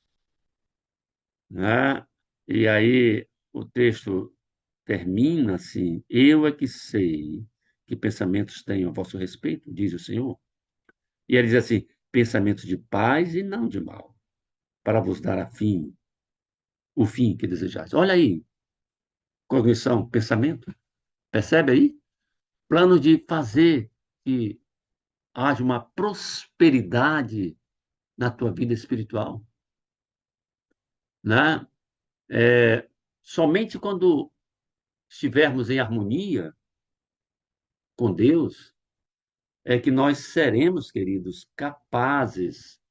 Né? E aí o texto termina assim: eu é que sei que pensamentos tenho a vosso respeito, diz o Senhor. E ele diz assim: pensamentos de paz e não de mal, para vos dar o fim que desejais. Olha aí, cognição, pensamento, percebe aí? Plano de fazer que haja uma prosperidade na tua vida espiritual, né? Somente quando estivermos em harmonia com Deus é que nós seremos, queridos, capazes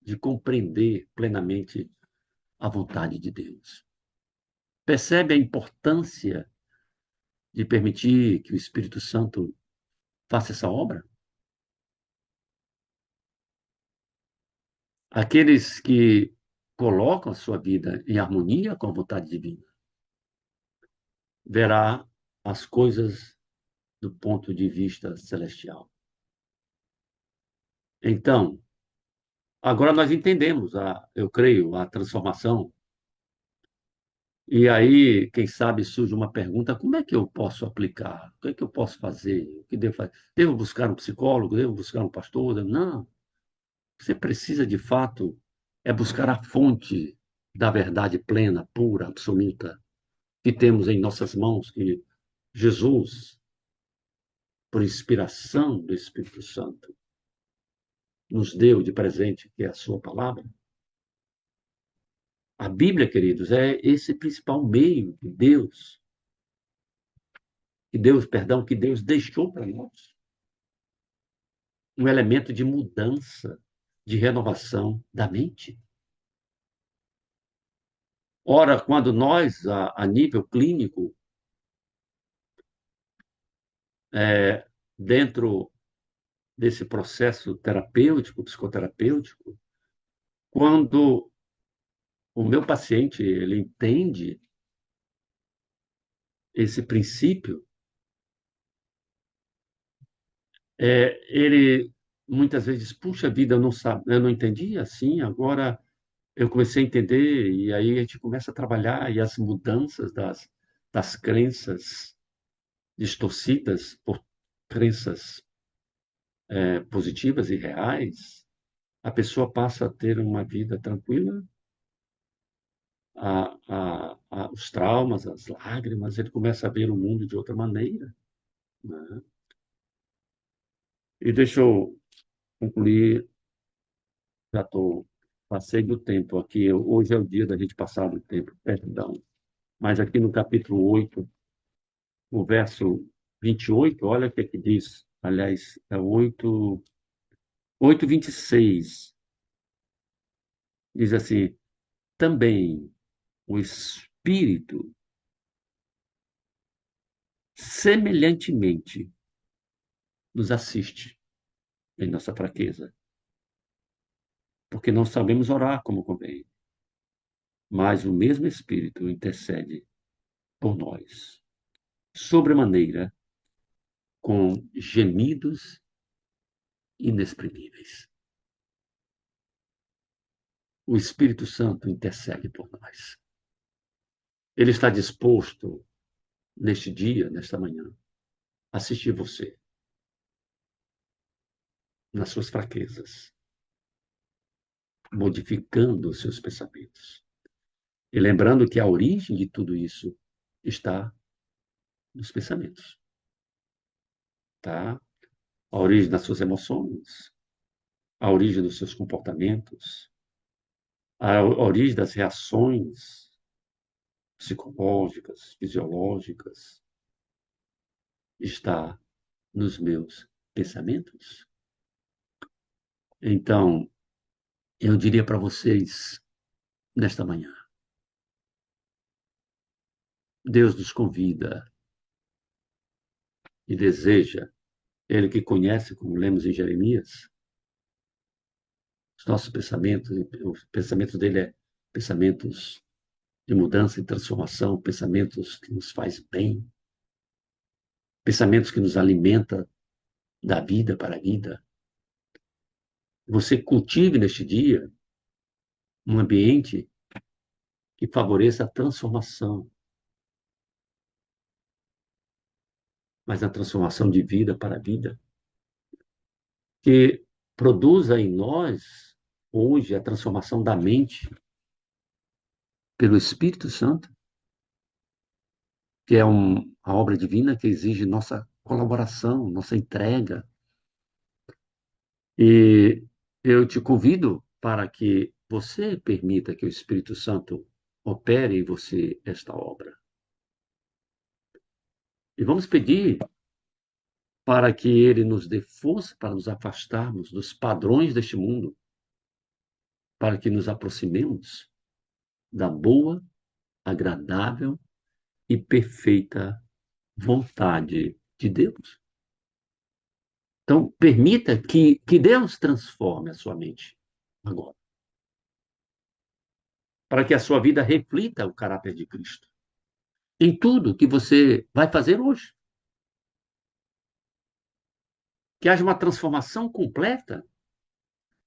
de compreender plenamente a vontade de Deus. Percebe a importância de permitir que o Espírito Santo faça essa obra? Aqueles que colocam a sua vida em harmonia com a vontade divina, verá as coisas do ponto de vista celestial. Então, agora nós entendemos, eu creio, a transformação. E aí, quem sabe, surge uma pergunta: como é que eu posso aplicar? O que é que eu posso fazer? O que devo fazer? Devo buscar um psicólogo? Devo buscar um pastor? Não. Você precisa, de fato, buscar a fonte da verdade plena, pura, absoluta, que temos em nossas mãos, que Jesus, por inspiração do Espírito Santo, nos deu de presente, que é a sua palavra. A Bíblia, queridos, é esse principal meio que Deus deixou para nós. Um elemento de mudança, de renovação da mente. Ora, quando nós, a nível clínico, dentro desse processo terapêutico, psicoterapêutico, quando o meu paciente ele entende esse princípio, ele muitas vezes, puxa vida, eu não entendi assim, agora eu comecei a entender, e aí a gente começa a trabalhar, e as mudanças das crenças distorcidas por crenças positivas e reais, a pessoa passa a ter uma vida tranquila, os traumas, as lágrimas, ele começa a ver o mundo de outra maneira. Né? E deixa eu concluir, já passei do tempo aqui, hoje é o dia da gente passar do tempo, perdão. Mas aqui no capítulo 8, o verso 28, olha o que é que diz, aliás, é 8:26, diz assim: também o Espírito, semelhantemente, nos assiste em nossa fraqueza, porque não sabemos orar como convém, mas o mesmo Espírito intercede por nós, sobremaneira, com gemidos inexprimíveis. O Espírito Santo intercede por nós. Ele está disposto, neste dia, nesta manhã, a assistir você nas suas fraquezas, modificando os seus pensamentos. E lembrando que a origem de tudo isso está nos pensamentos, tá? A origem das suas emoções, a origem dos seus comportamentos, a origem das reações psicológicas, fisiológicas, está nos meus pensamentos. Então, eu diria para vocês, nesta manhã, Deus nos convida e deseja, Ele que conhece, como lemos em Jeremias, os nossos pensamentos, os pensamentos dele é pensamentos de mudança e transformação, pensamentos que nos faz bem, pensamentos que nos alimenta da vida para a vida. Você cultive neste dia um ambiente que favoreça a transformação, mas a transformação de vida para a vida, que produza em nós, hoje, a transformação da mente pelo Espírito Santo, que é a obra divina que exige nossa colaboração, nossa entrega. E eu te convido para que você permita que o Espírito Santo opere em você esta obra. E vamos pedir para que ele nos dê força para nos afastarmos dos padrões deste mundo, para que nos aproximemos da boa, agradável e perfeita vontade de Deus. Então, permita que Deus transforme a sua mente agora, para que a sua vida reflita o caráter de Cristo em tudo que você vai fazer hoje. Que haja uma transformação completa,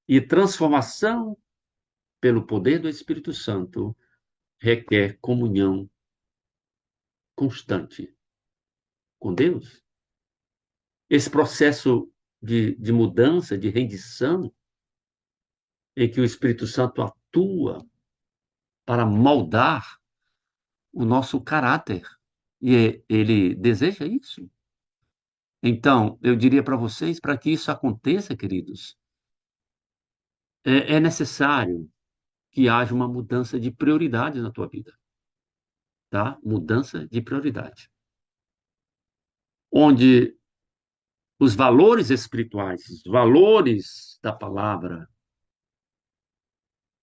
e transformação pelo poder do Espírito Santo requer comunhão constante com Deus. Esse processo de mudança, de rendição, em que o Espírito Santo atua para moldar o nosso caráter. E ele deseja isso. Então, eu diria para vocês, para que isso aconteça, queridos, é necessário que haja uma mudança de prioridade na tua vida, tá? Mudança de prioridade. Onde os valores espirituais, os valores da palavra,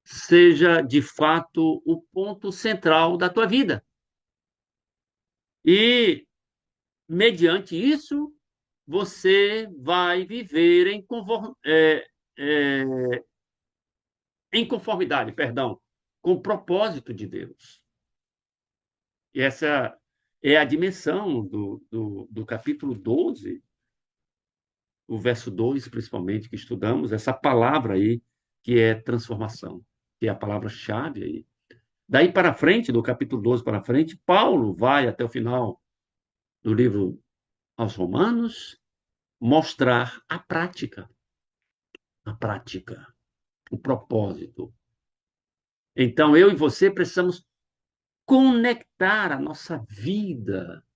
seja de fato o ponto central da tua vida. E, mediante isso, você vai viver em conformidade, perdão, com o propósito de Deus. E essa é a dimensão do capítulo 12, o verso 2, principalmente, que estudamos, essa palavra aí, que é transformação, que é a palavra-chave aí. Daí para frente, do capítulo 12 para frente, Paulo vai até o final do livro aos Romanos mostrar a prática, o propósito. Então, eu e você precisamos conectar a nossa vida,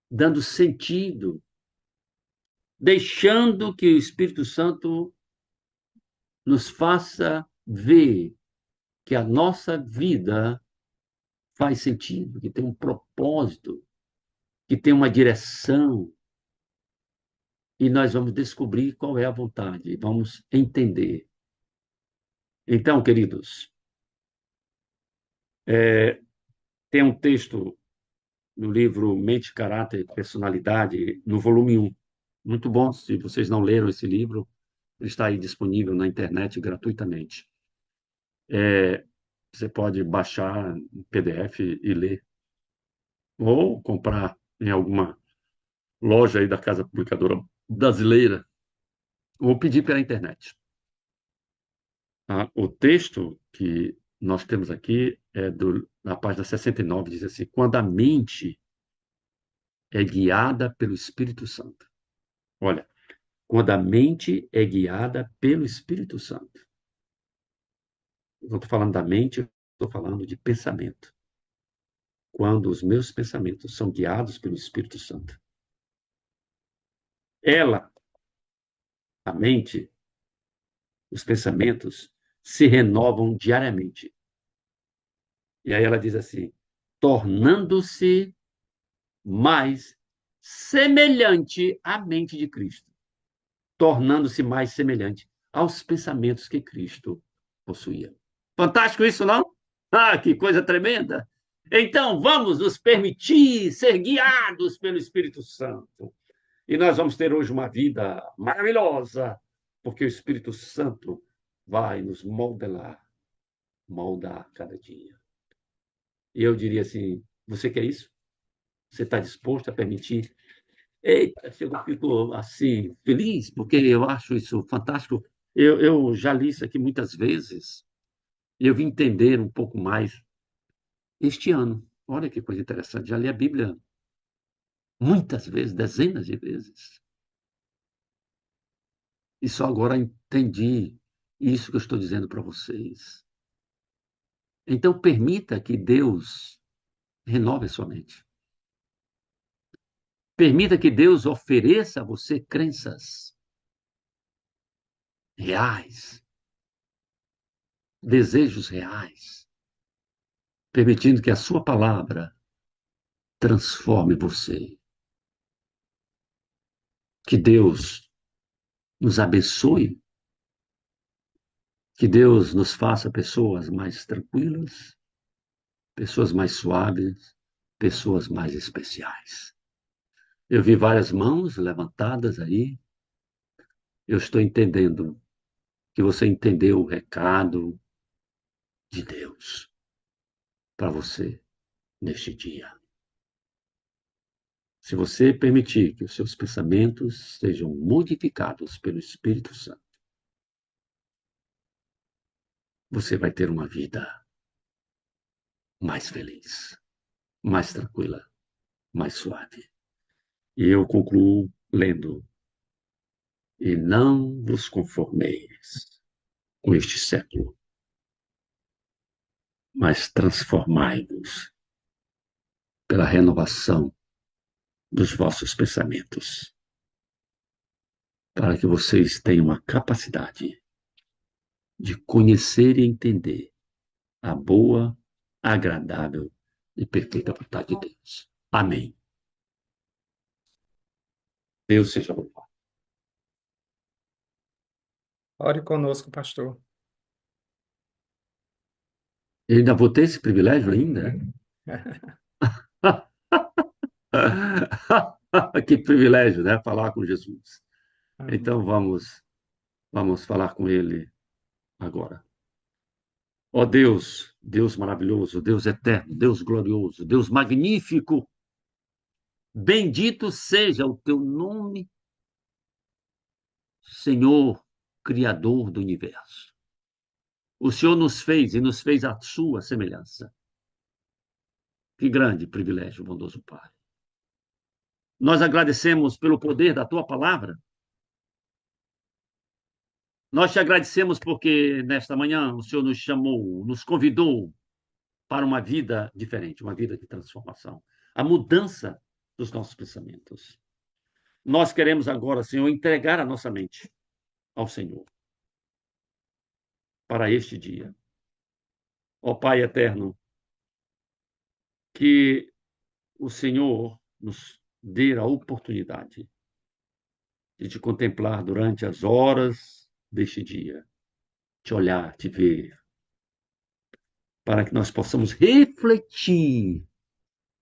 dando sentido, deixando que o Espírito Santo nos faça ver que a nossa vida faz sentido, que tem um propósito, que tem uma direção, e nós vamos descobrir qual é a vontade, vamos entender. Então, queridos, é, tem um texto no livro Mente, Caráter e Personalidade, no volume 1. Muito bom, se vocês não leram esse livro, ele está aí disponível na internet gratuitamente. Você pode baixar em PDF e ler, ou comprar em alguma loja aí da Casa Publicadora Brasileira, ou pedir pela internet. O texto que nós temos aqui é na página 69, diz assim: quando a mente é guiada pelo Espírito Santo. Olha, quando a mente é guiada pelo Espírito Santo. Eu não estou falando da mente, eu estou falando de pensamento. Quando os meus pensamentos são guiados pelo Espírito Santo. Ela, a mente, os pensamentos, se renovam diariamente. E aí ela diz assim: tornando-se mais semelhante à mente de Cristo, tornando-se mais semelhante aos pensamentos que Cristo possuía. Fantástico isso, não? Ah, que coisa tremenda! Então, vamos nos permitir ser guiados pelo Espírito Santo. E nós vamos ter hoje uma vida maravilhosa, porque o Espírito Santo vai nos moldar cada dia. E eu diria assim: você quer isso? Você está disposto a permitir? Eita, eu fico assim, feliz, porque eu acho isso fantástico. Eu já li isso aqui muitas vezes, e eu vim entender um pouco mais este ano. Olha que coisa interessante. Já li a Bíblia muitas vezes, dezenas de vezes. E só agora entendi isso que eu estou dizendo para vocês. Então, permita que Deus renove a sua mente. Permita que Deus ofereça a você crenças reais, desejos reais, permitindo que a sua palavra transforme você. Que Deus nos abençoe, que Deus nos faça pessoas mais tranquilas, pessoas mais suaves, pessoas mais especiais. Eu vi várias mãos levantadas aí. Eu estou entendendo que você entendeu o recado de Deus para você neste dia. Se você permitir que os seus pensamentos sejam modificados pelo Espírito Santo, você vai ter uma vida mais feliz, mais tranquila, mais suave. E eu concluo lendo: e não vos conformeis com este século, mas transformai-vos pela renovação dos vossos pensamentos, para que vocês tenham a capacidade de conhecer e entender a boa, agradável e perfeita vontade de Deus. Amém. Deus seja louvado. Ore conosco, pastor. Eu ainda vou ter esse privilégio ainda? Que privilégio, né? Falar com Jesus. Amém. Então vamos falar com ele agora. Ó Deus, Deus maravilhoso, Deus eterno, Deus glorioso, Deus magnífico, bendito seja o teu nome, Senhor, Criador do universo. O Senhor nos fez e nos fez à sua semelhança. Que grande privilégio, bondoso Pai. Nós agradecemos pelo poder da tua palavra. Nós te agradecemos porque nesta manhã o Senhor nos chamou, nos convidou para uma vida diferente, uma vida de transformação, a mudança dos nossos pensamentos. Nós queremos agora, Senhor, entregar a nossa mente ao Senhor para este dia. Ó Pai eterno, que o Senhor nos dê a oportunidade de te contemplar durante as horas deste dia. te olhar, te ver, para que nós possamos refletir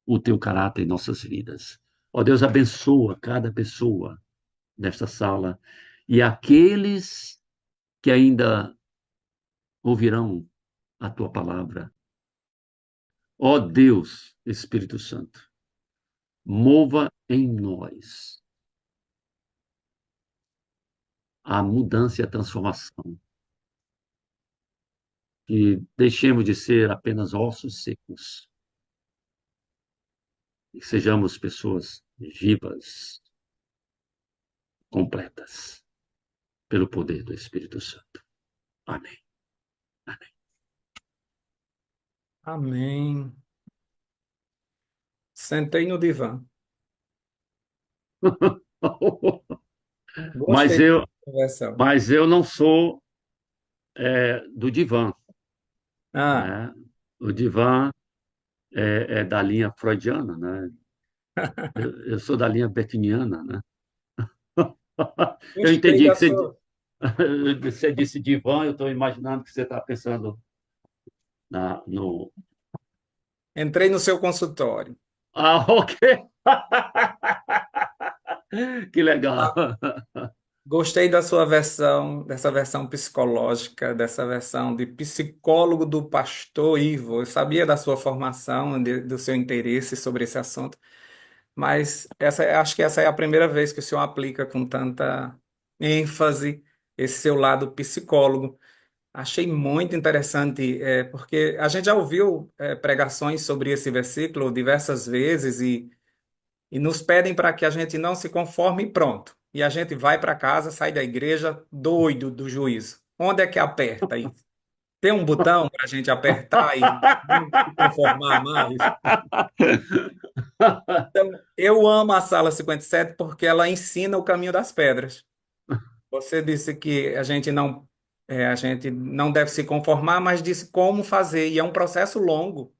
o teu caráter em nossas vidas. Ó Deus, abençoa cada pessoa nesta sala e aqueles que ainda ouvirão a tua palavra. Ó Deus, Espírito Santo, mova em nós a mudança e a transformação, que deixemos de ser apenas ossos secos e sejamos pessoas vivas, completas, pelo poder do Espírito Santo. Amém. Amém. Sentei no divã. Mas Gostei eu, da versão. mas eu não sou do divã, Ah, né? O divã é da linha freudiana, né? Eu sou da linha bertiniana, né? Eu gostei entendi da que você, sua. você disse divã, eu estou imaginando que você está pensando no. Entrei no seu consultório. Ah, ok. Que legal. Gostei da sua versão, dessa versão psicológica, dessa versão de psicólogo do pastor Ivo. Eu sabia da sua formação, do seu interesse sobre esse assunto, mas acho que essa é a primeira vez que o senhor aplica com tanta ênfase esse seu lado psicólogo. Achei muito interessante, porque a gente já ouviu, pregações sobre esse versículo diversas vezes e nos pedem para que a gente não se conforme e pronto. E a gente vai para casa, sai da igreja doido do juízo. Onde é que aperta isso? Tem um botão para a gente apertar e não se conformar mais? Então, eu amo a Sala 57 porque ela ensina o caminho das pedras. Você disse que a gente não deve se conformar, mas disse como fazer, e é um processo longo.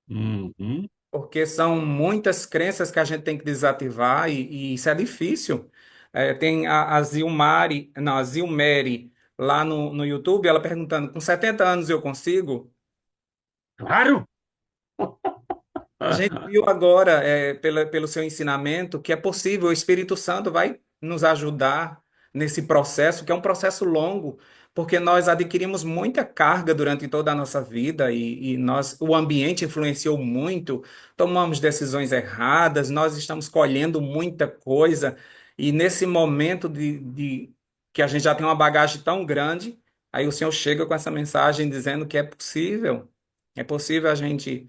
Uhum. Porque são muitas crenças que a gente tem que desativar e isso é difícil. Tem a Zilmari, não, a Zilmeri lá no YouTube, ela perguntando, com 70 anos eu consigo? Claro. A gente viu agora, pelo seu ensinamento, que é possível, o Espírito Santo vai nos ajudar nesse processo, que é um processo longo, porque nós adquirimos muita carga durante toda a nossa vida o ambiente influenciou muito, tomamos decisões erradas, nós estamos colhendo muita coisa, e nesse momento que a gente já tem uma bagagem tão grande, aí o Senhor chega com essa mensagem dizendo que é possível a gente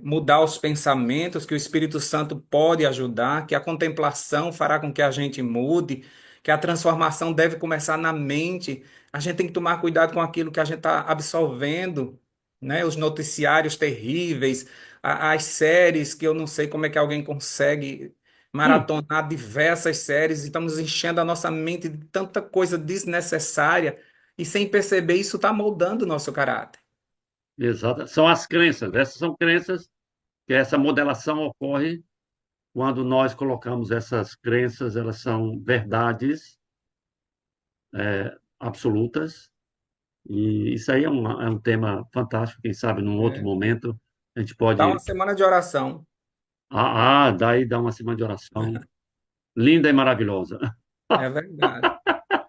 mudar os pensamentos, que o Espírito Santo pode ajudar, que a contemplação fará com que a gente mude, que a transformação deve começar na mente. A gente tem que tomar cuidado com aquilo que a gente está absorvendo, né? Os noticiários terríveis, as séries que eu não sei como é que alguém consegue Hum, maratonar diversas séries e estamos enchendo a nossa mente de tanta coisa desnecessária e sem perceber isso está moldando o nosso caráter. exato. São as crenças. Essas são crenças que essa modelação ocorre quando nós colocamos essas crenças, elas são verdades absolutas. E isso aí é um tema fantástico. Quem sabe num outro É. momento a gente Dá uma pode. semana de oração. Daí dá uma semana de oração linda e maravilhosa. É verdade.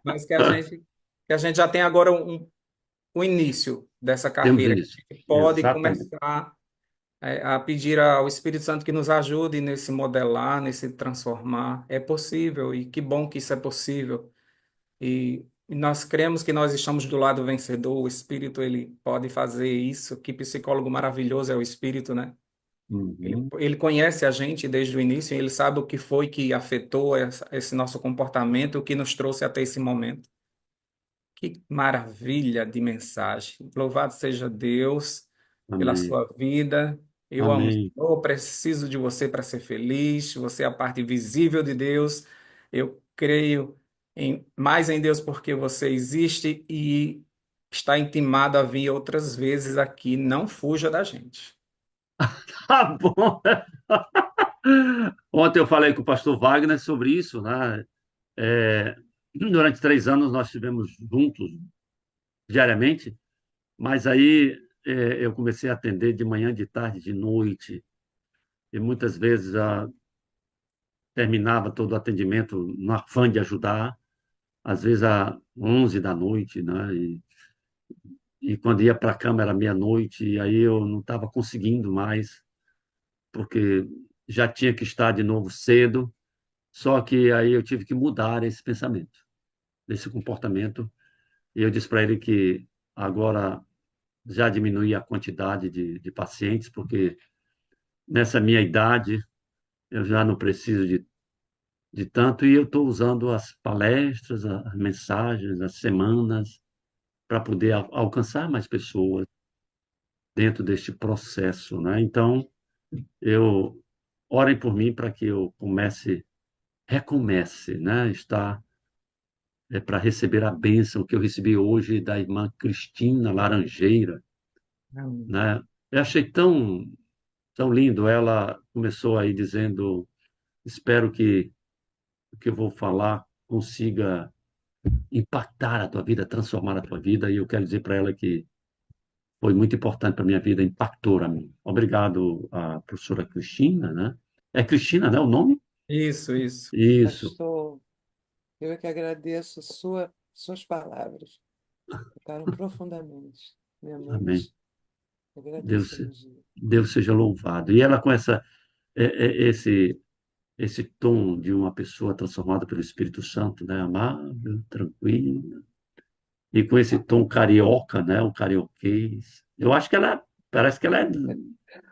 Mas que a gente já tem agora o início dessa Temos carreira. isso. A gente pode Exatamente. começar a pedir ao Espírito Santo que nos ajude nesse modelar, nesse transformar. É possível, e que bom que isso é possível. E nós cremos que nós estamos do lado vencedor. O Espírito, ele pode fazer isso. Que psicólogo maravilhoso é o Espírito, né? Ele, Uhum. ele conhece a gente desde o início, ele sabe o que foi que afetou esse nosso comportamento, o que nos trouxe até esse momento. Que maravilha de mensagem. Louvado seja Deus pela Amém. sua vida. Eu amo o Amém. Senhor, preciso de você para ser feliz. Você é a parte visível de Deus. Eu creio mais em Deus porque você existe e está intimado a vir outras vezes aqui. Não fuja da gente. Tá bom. Ontem eu falei com o pastor Wagner sobre isso, né? Durante 3 anos nós estivemos juntos diariamente, mas aí eu comecei a atender de manhã, de tarde, de noite, e muitas vezes terminava todo o atendimento no afã de ajudar, às vezes às 11 da noite, né? E quando ia para a cama era meia-noite, e aí eu não estava conseguindo mais, porque já tinha que estar de novo cedo, só que aí eu tive que mudar esse pensamento, esse comportamento, e eu disse para ele que agora já diminui a quantidade de pacientes, porque nessa minha idade eu já não preciso de tanto, e eu estou usando as palestras, as mensagens, as semanas, para poder alcançar mais pessoas dentro deste processo, né? Então, eu orem por mim para que eu recomece, né? Estar para receber a bênção que eu recebi hoje da irmã Cristina Laranjeira, Amém. né? Eu achei tão lindo. Ela começou aí dizendo: espero que o que eu vou falar consiga impactar a tua vida, transformar a tua vida. E eu quero dizer para ela que foi muito importante para a minha vida, impactou a mim. Obrigado, a professora Cristina, né? É Cristina, né, o nome? Isso. Isso. Pastor, eu é que agradeço suas palavras. Tocaram profundamente minha Amém. mente. Deus, Agradecemos. Deus seja louvado. E ela com é- é- esse, esse tom de uma pessoa transformada pelo Espírito Santo, né? Amável, tranquila. E com esse tom carioca, né? O carioquês. Eu acho que parece que ela é,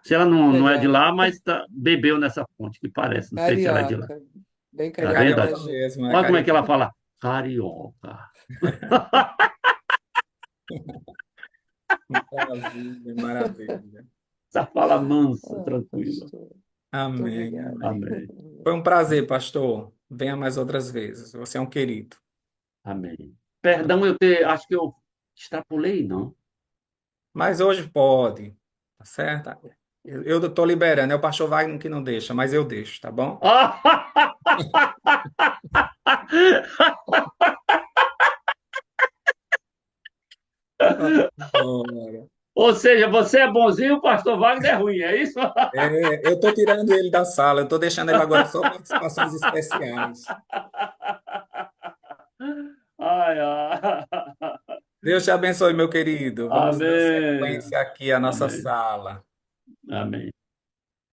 se ela não é de Legal. lá, mas bebeu nessa fonte, que parece. Não sei se ela é de lá. Carioca. Bem Tá É vendo? carioca da carioca gente. mesmo, é Olha como é que ela carioca. fala. Carioca. Maravilha. Essa fala mansa, Ah, tranquila. pastor, muito Amém, obrigada. amém. Amém. Foi um prazer, pastor. Venha mais outras vezes. Você é um querido. Amém. Perdão, acho que eu extrapolei, não. Mas hoje pode, tá certo? Eu tô liberando, é o pastor Wagner que não deixa, mas eu deixo, tá bom? Ora. Ou seja, você é bonzinho, o pastor Wagner é ruim, é isso? Eu tô tirando ele da sala, eu tô deixando ele agora só participações especiais. Ai, ai. Deus te abençoe, meu querido. Vamos dar Amém. sequência aqui à nossa Amém. sala. Amém.